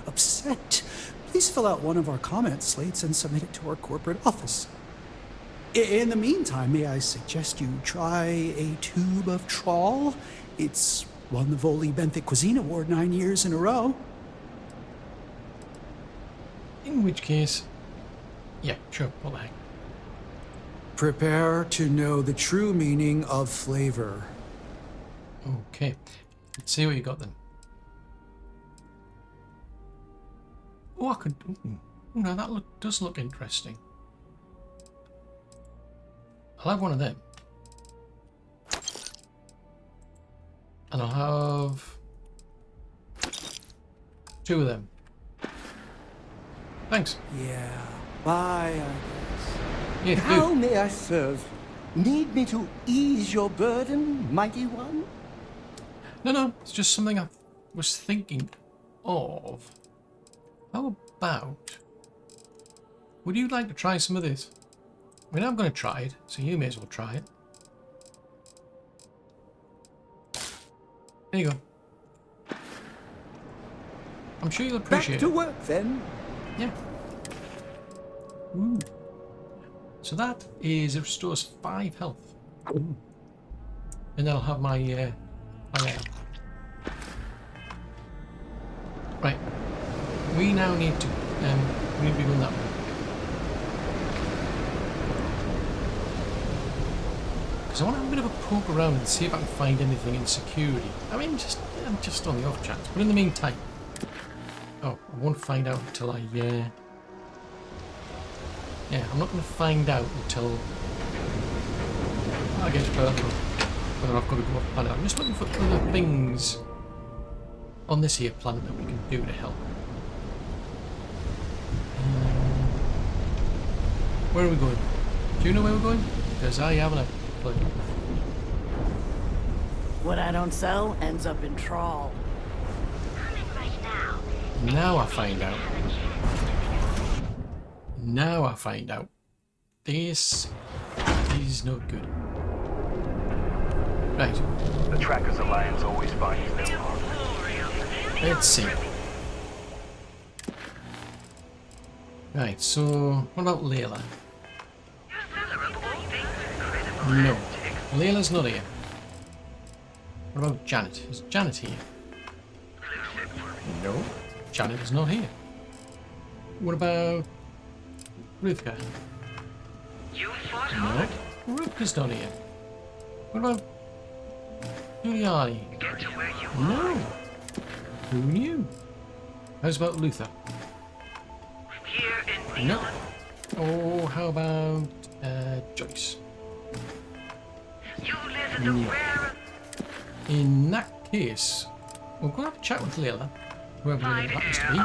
upset, please fill out one of our comment slates and submit it to our corporate office. In the meantime, may I suggest you try a tube of trawl? It's won the Voli Benthic Cuisine Award 9 years in a row. In which case, yeah, sure, what the heck. Prepare to know the true meaning of flavor. Okay, let's see what you got then. Oh, I could. Ooh, no, that does look interesting. I'll have one of them. And I'll have 2 of them. Thanks. Yeah, bye, I guess. Yeah, how may I serve? Need me to ease your burden, mighty one? No, it's just something I was thinking of. How about... would you like to try some of this? I mean, I'm going to try it, so you may as well try it. There you go. I'm sure you'll appreciate it. Back to work, then. Yeah. Ooh. So that is, it restores 5 health. Ooh. And then I'll have my, right. We now need to, we need to be going that way. Because I want to have a bit of a poke around and see if I can find anything in security. I mean, just on the off chance. But in the meantime, oh, I won't find out until I, yeah, I'm not going to find out until I get further whether I've got to go off planet. I'm just looking for other things on this here planet that we can do to help. Where are we going? Do you know where we're going? Because I haven't a clue. What I don't sell ends up in trawl. Now I find out. Now I find out. This is not good. Right. The Trackers Alliance always finds them. Let's see. Right, so what about Layla? No. Layla's not here. What about Janet? Is Janet here? No. Janet is not here. What about Rivka? No. Rivka's not here. What about Giuliani? No. Who knew? How's about Luther? No. Oh, how about Joyce? No. In that case, we're going to have a chat with Layla, whoever Layla happens to be,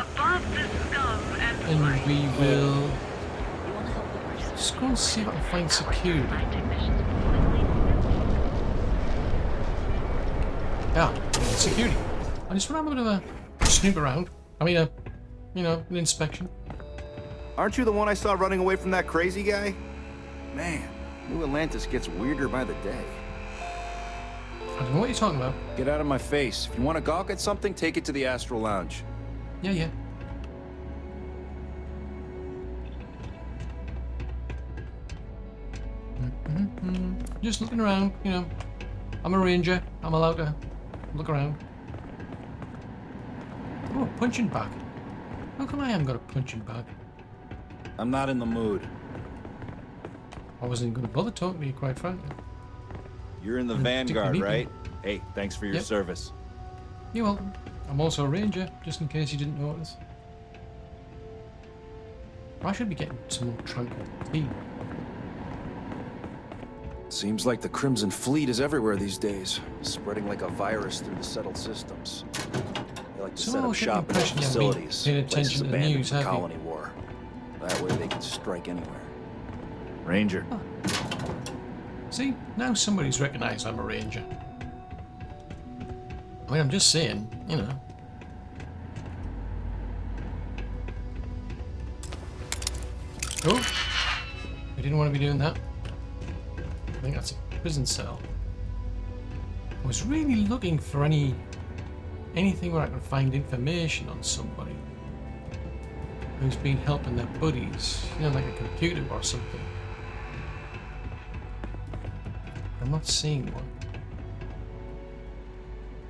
and we will just go and see if I can find security. Security. I just want to have a bit of a snoop around. I mean, you know, an inspection. Aren't you the one I saw running away from that crazy guy? Man, New Atlantis gets weirder by the day. I don't know what you're talking about. Get out of my face. If you want to gawk at something, take it to the Astral Lounge. Yeah. Just looking around, you know. I'm a ranger. I'm allowed to look around. Oh, a punching bag. How come I haven't got a punching bag? I'm not in the mood. I wasn't even going to bother talking to you, quite frankly. You're in the I didn't Vanguard, particularly right? Hey, thanks for your Yep. service. You're welcome. I'm also a ranger, just in case you didn't notice. I should be getting some more tranquil tea. Seems like the Crimson Fleet is everywhere these days, spreading like a virus through the settled systems. They like to set Somehow I up get the shop in their impression you haven't been facilities, paying places attention to the abandoned news, for have you? colony war. That way they can strike anywhere. Ranger. See, now somebody's recognized I'm a ranger. I mean, I'm just saying, you know. Oh, we didn't want to be doing that. I think that's a prison cell. I was really looking for anything where I can find information on somebody who's been helping their buddies, you know, like a computer or something. I'm not seeing one.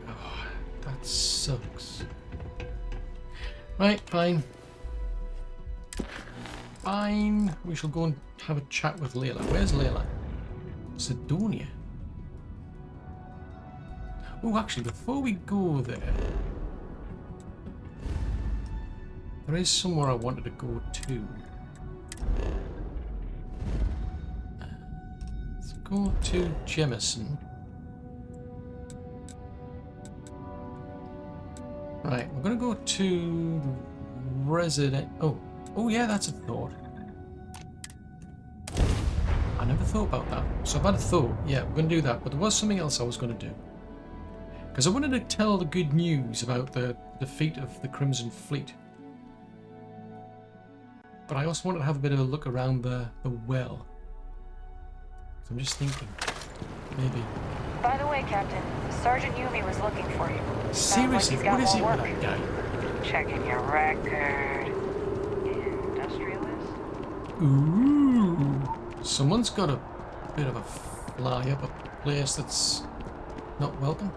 Oh, that sucks. Right, fine. Fine. We shall go and have a chat with Layla. Where's Layla? Sidonia. Oh, actually, before we go there, there is somewhere I wanted to go to. Let's go to Jemison. Right, we're gonna go to resident. Oh yeah, that's a thought. I never thought about that. So I've had a thought. Yeah, we're gonna do that. But there was something else I was gonna do. Because I wanted to tell the good news about the defeat of the Crimson Fleet. But I also wanted to have a bit of a look around the well. So I'm just thinking, maybe. By the way, Captain, Sergeant Yumi was looking for you. Seriously, what is it with that guy? Checking your record. Industrialist? Ooh. Someone's got a bit of a fly up a place that's not welcome.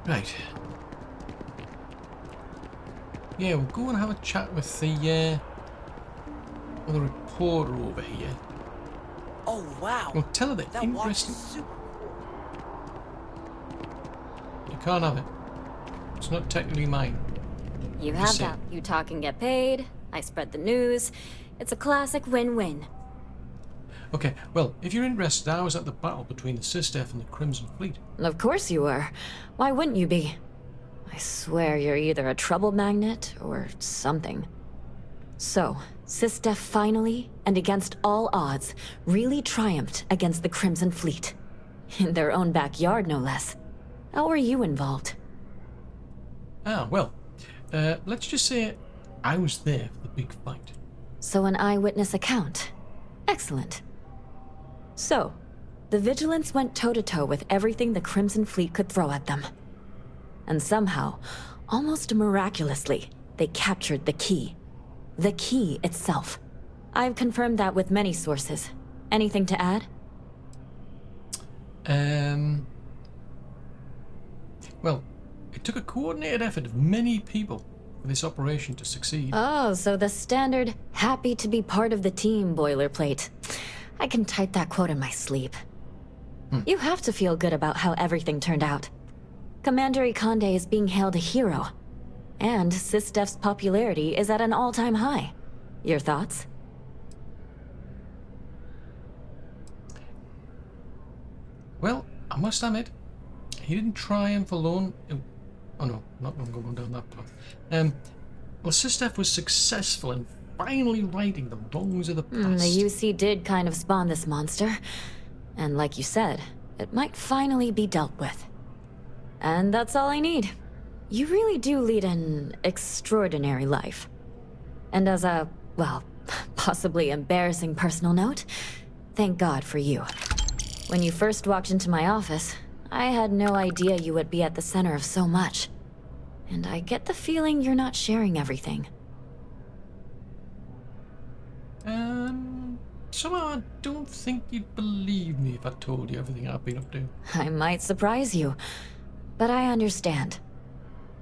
Right. Yeah, we'll go and have a chat with the reporter over here. Oh wow! We'll tell her that interesting. You can't have it. It's not technically mine. You have that. You talk and get paid. I spread the news. It's a classic win-win. Okay, well, if you're interested, I was at the battle between the SysDef and the Crimson Fleet. Of course you were. Why wouldn't you be? I swear you're either a trouble magnet or something. So, SysDef finally, and against all odds, really triumphed against the Crimson Fleet. In their own backyard, no less. How were you involved? Ah, well, let's just say I was there for the big fight. So an eyewitness account. Excellent. So, the Vigilants went toe-to-toe with everything the Crimson Fleet could throw at them. And somehow, almost miraculously, they captured the key. The key itself. I've confirmed that with many sources. Anything to add? Well, it took a coordinated effort of many people for this operation to succeed. Oh, so the standard happy to be part of the team boilerplate. I can type that quote in my sleep. You have to feel good about how everything turned out. Commander Ikande is being hailed a hero. And SysDef's popularity is at an all-time high. Your thoughts? Well, I must admit, he didn't triumph alone. Oh no, not going down that path. Well, SysDef was successful in finally righting the wrongs of the past. The UC did kind of spawn this monster. And like you said, it might finally be dealt with. And that's all I need. You really do lead an extraordinary life. And as a, well, possibly embarrassing personal note, thank God for you. When you first walked into my office, I had no idea you would be at the center of so much. And I get the feeling you're not sharing everything. Somehow I don't think you'd believe me if I told you everything I've been up to. I might surprise you, but I understand.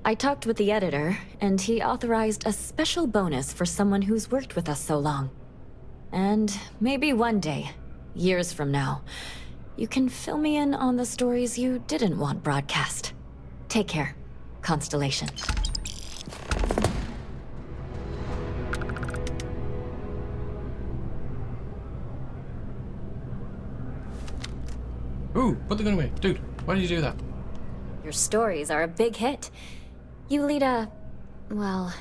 I talked with the editor, and he authorized a special bonus for someone who's worked with us so long. And maybe one day, years from now, you can fill me in on the stories you didn't want broadcast. Take care, Constellation. Ooh, put the gun away. Dude, why did you do that? Your stories are a big hit. You lead a, well,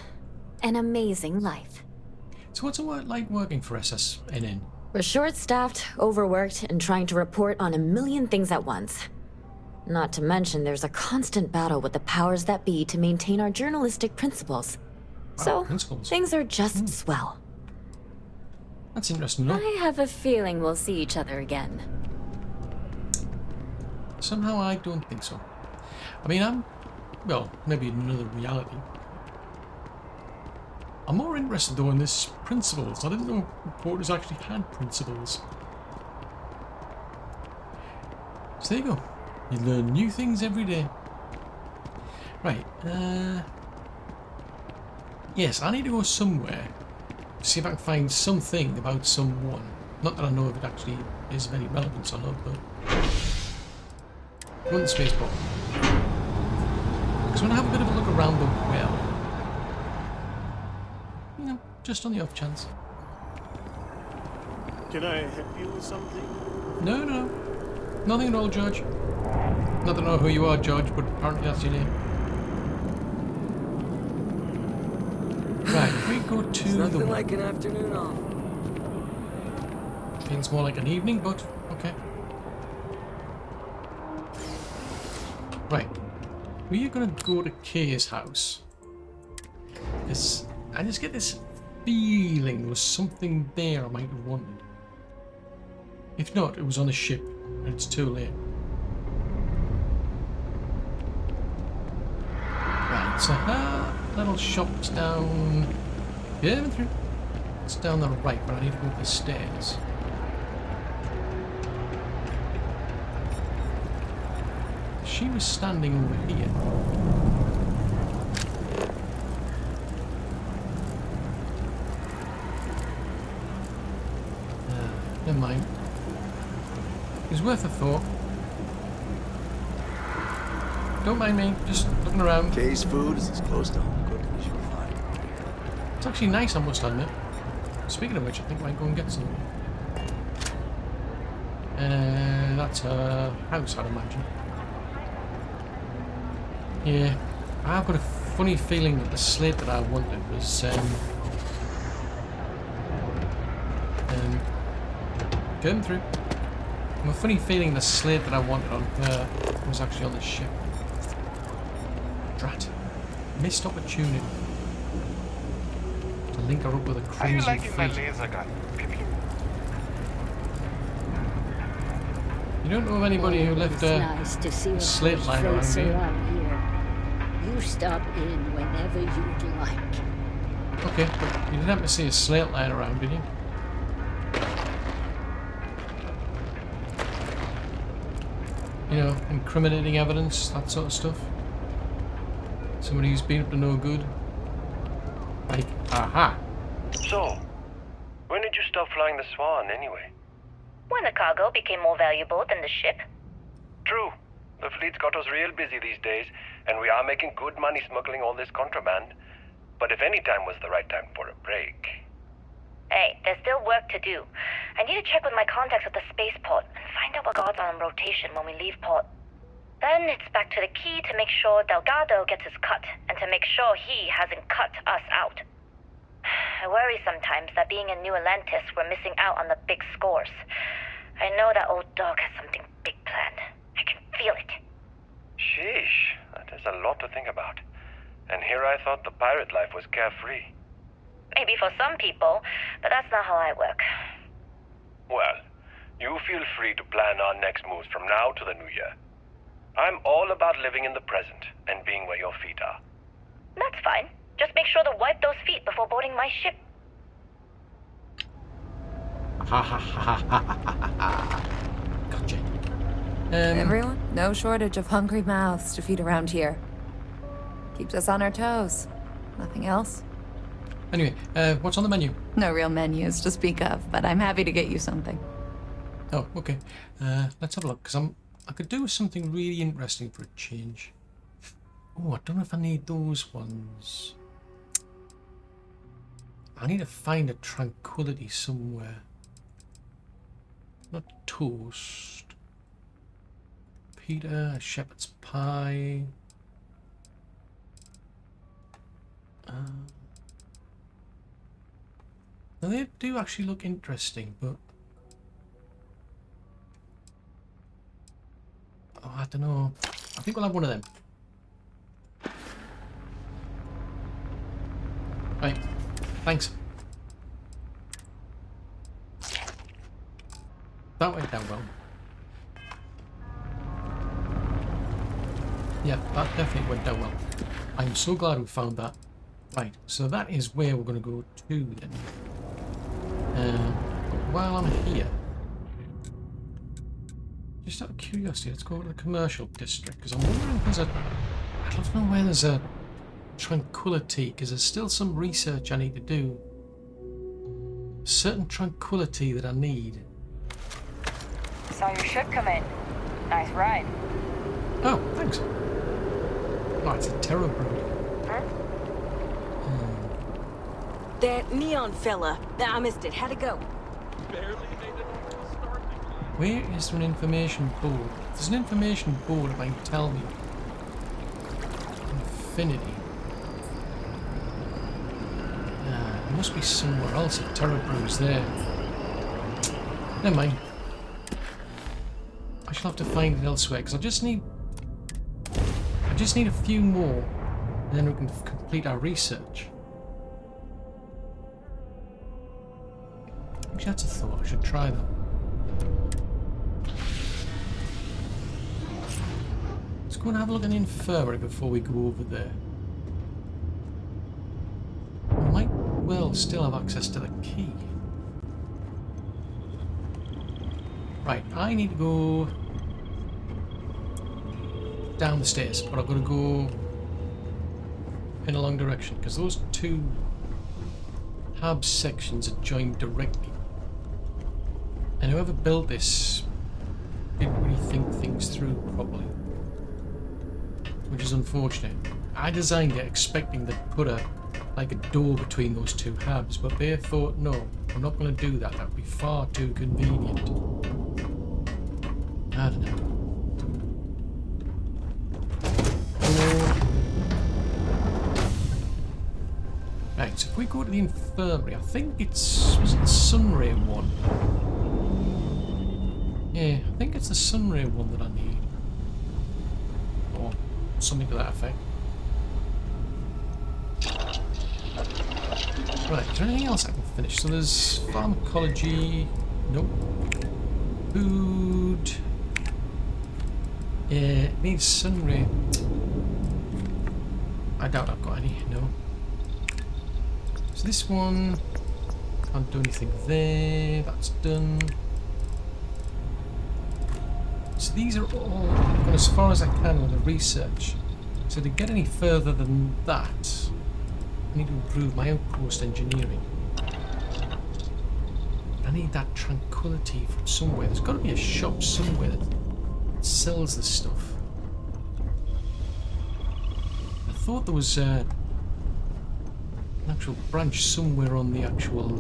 an amazing life. So what's it like working for SSNN? We're short-staffed, overworked, and trying to report on a million things at once. Not to mention there's a constant battle with the powers that be to maintain our journalistic principles. So, things are just swell. That's interesting, no? I have a feeling we'll see each other again. Somehow I don't think so. I mean, well, maybe in another reality. I'm more interested though in this principles. I didn't know reporters actually had principles. So there you go. You learn new things every day. Right, yes, I need to go somewhere to see if I can find something about someone. Not that I know if it actually is of any relevance or not, but... Go in the spaceport. Because I want to have a bit of a look around the well. You know, just on the off chance. Can I help you with something? No, no. Nothing at all, George. Not that I know who you are, George, but apparently that's your name. Right, if we go to the... Nothing like an afternoon off. Feels more like an evening, but okay. Right. We are going to go to Kay's house. Because I just get this feeling there was something there I might have wanted. If not, it was on a ship, and it's too late. Right, so her little shop's down... Yeah, went through. It's down the right, but I need to go up the stairs. She was standing over here. Never mind. It was worth a thought. Don't mind me, just looking around. Kay's food is as close to home cooked as you can find. It's actually nice, I must admit. Speaking of which, I think I might go and get some. That's her house, I'd imagine. Yeah, I've got a funny feeling that the slate that I wanted was going through. I have a funny feeling the slate that I wanted on her was actually on the ship. Drat. Missed opportunity to link her up with a crimson fleet. laser gun? You don't know of anybody who left a slate line around here? You stop in whenever you'd like. Okay, but you didn't happen to see a slate line around, did you? You know, incriminating evidence, that sort of stuff. Somebody who's been up to no good. Like, aha! So, when did you stop flying the Swan anyway? When the cargo became more valuable than the ship. True. The fleet's got us real busy these days, and we are making good money smuggling all this contraband. But if any time was the right time for a break... Hey, there's still work to do. I need to check with my contacts at the spaceport and find out what guards are on rotation when we leave port. Then it's back to the key to make sure Delgado gets his cut, and to make sure he hasn't cut us out. I worry sometimes that being in New Atlantis, we're missing out on the big scores. I know that old dog has something big planned. I can feel it. Sheesh, that is a lot to think about. And here I thought the pirate life was carefree. Maybe for some people, but that's not how I work. Well, you feel free to plan our next moves from now to the new year. I'm all about living in the present and being where your feet are. That's fine. Just make sure to wipe those feet before boarding my ship. Gotcha. Everyone, no shortage of hungry mouths to feed around here. Keeps us on our toes. Nothing else? Anyway, what's on the menu? No real menus to speak of, but I'm happy to get you something. Oh, okay. Let's have a look, because I could do something really interesting for a change. Oh, I don't know if I need those ones. I need to find a tranquility somewhere. Not toast. Pita, shepherd's pie. Now they do actually look interesting, but oh, I don't know. I think we'll have one of them. Right. Thanks. That went down well. Yeah, that definitely went down well. I'm so glad we found that. Right, so that is where we're going to go to then. But while I'm here, just out of curiosity, let's go to the commercial district, because I'm wondering if there's a... I don't know where there's a tranquility, because there's still some research I need to do. Certain tranquility that I need. Saw your ship come in. Nice ride. Oh, thanks. Oh, it's a terror brood. Huh? That neon fella. I missed it. How'd it go? Where is there an information board? If there's an information board, it might tell me. Infinity. There must be somewhere else a terror brew's there. Never mind. I shall have to find it elsewhere, because I just need a few more, and then we can complete our research. Actually, that's a thought. I should try that. Let's go and have a look at the infirmary before we go over there. I might well still have access to the key. Right, I need to go down the stairs, but I've got to go in a long direction, because those two hub sections are joined directly. And whoever built this didn't really think things through properly, which is unfortunate. I designed it expecting to put a door between those two hubs, but they thought, no, we're not going to do that. That would be far too convenient. I don't know. Right, so if we go to the infirmary, I think was it the Sunray one? Yeah, I think it's the Sunray one that I need. Or something to that effect. Right, is there anything else I can finish? So there's pharmacology. Nope. Food. Yeah, it needs Sunray. I doubt I've got any, no. So this one, can't do anything there, that's done. So these are all gone as far as I can with the research. So to get any further than that, I need to improve my outpost engineering. I need that tranquility from somewhere. There's got to be a shop somewhere that sells this stuff. I thought there was an actual branch somewhere on the actual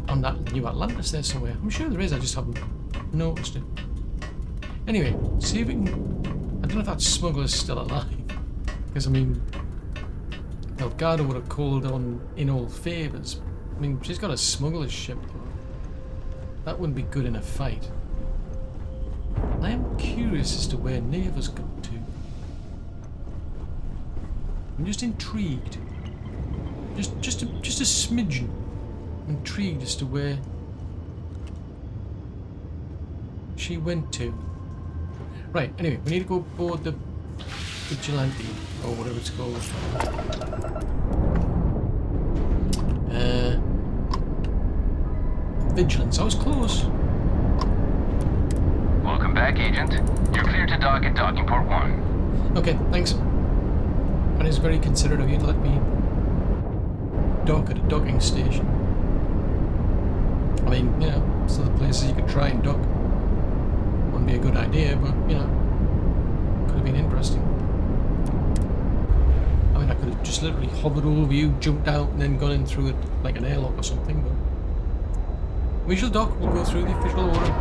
on that New Atlantis there somewhere. I'm sure there is, I just haven't noticed it. Anyway, see if we can... I don't know if that smuggler's still alive, because I mean Delgado would have called in all favours. I mean, she's got a smuggler's ship though. That wouldn't be good in a fight. I am curious as to where Neva's gone to. I'm just intrigued. Just a smidgen intrigued as to where she went to. Right, anyway, we need to go board the Vigilante, or whatever it's called. Vigilance, I was close. Welcome back, Agent. You're clear to dock at docking port 1. Okay, thanks. That is very considerate of you to let me in. dock at a docking station. I mean, you know, there's other places you could try and dock. Wouldn't be a good idea, but, you know, could have been interesting. I mean, I could have just literally hovered over you, jumped out, and then gone in through it like an airlock or something, but... We shall dock, we'll go through the official order.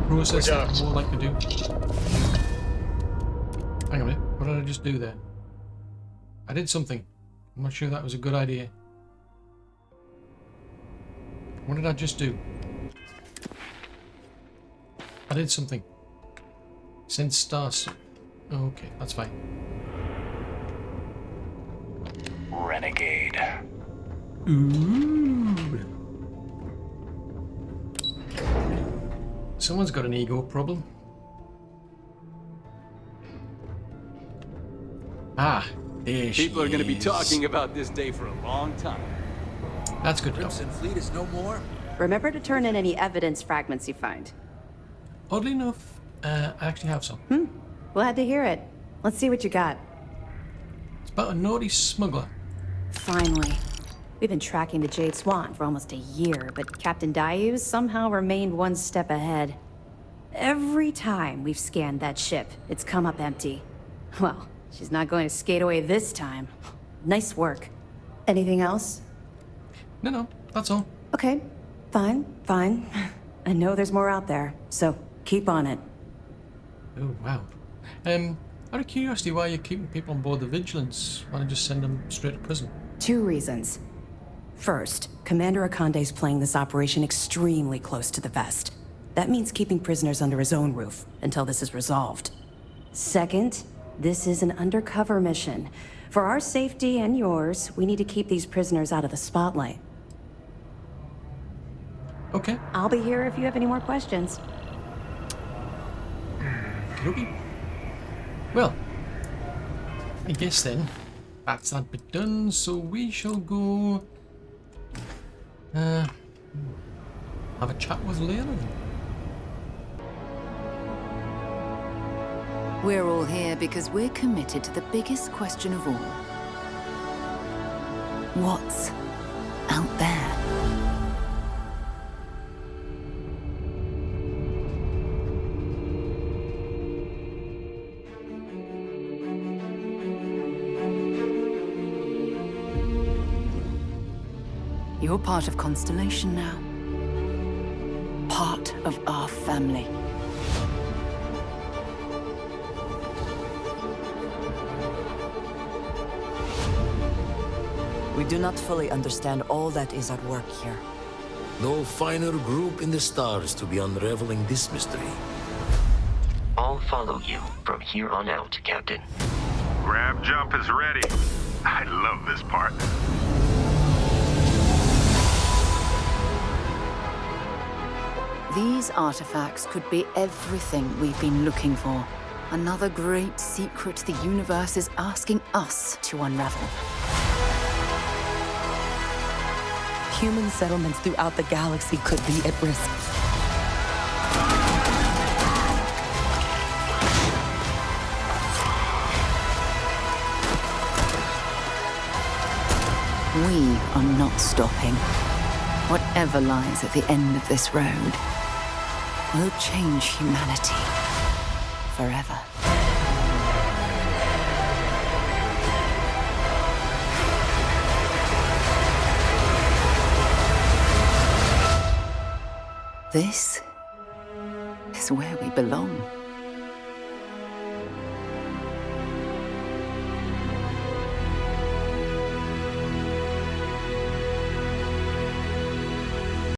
Process that more like to do. Hang on a minute, what did I just do there? I did something. I'm not sure that was a good idea. What did I just do? I did something. Send stars. Oh, okay, that's fine. Renegade. Ooh. Someone's got an ego problem. Ah, there she People are going to be is. talking about this day for a long time. That's good. Crimson Fleet is no more. Remember to turn in any evidence fragments you find. Oddly enough, I actually have some. Glad to hear it. Let's see what you got. It's about a naughty smuggler. Finally. We've been tracking the Jade Swan for almost a year, but Captain Dayu's somehow remained one step ahead. Every time we've scanned that ship, it's come up empty. Well, she's not going to skate away this time. Nice work. Anything else? No, that's all. Okay, fine. I know there's more out there, so keep on it. Oh, wow. Out of curiosity, why are you keeping people on board the Vigilance? Why don't you just send them straight to prison? 2 reasons. First, Commander Akande's playing this operation extremely close to the vest. That means keeping prisoners under his own roof until this is resolved. Second, this is an undercover mission. For our safety and yours, we need to keep these prisoners out of the spotlight. Okay. I'll be here if you have any more questions. Okay. Well, I guess then that's that bit done, so we shall go have a chat with Layla then. We're all here because we're committed to the biggest question of all. What's out there? You're part of Constellation now. Part of our family. We do not fully understand all that is at work here. No finer group in the stars to be unraveling this mystery. I'll follow you from here on out, Captain. Grab jump is ready. I love this part. These artifacts could be everything we've been looking for. Another great secret the universe is asking us to unravel. Human settlements throughout the galaxy could be at risk. We are not stopping. Whatever lies at the end of this road will change humanity forever. This is where we belong.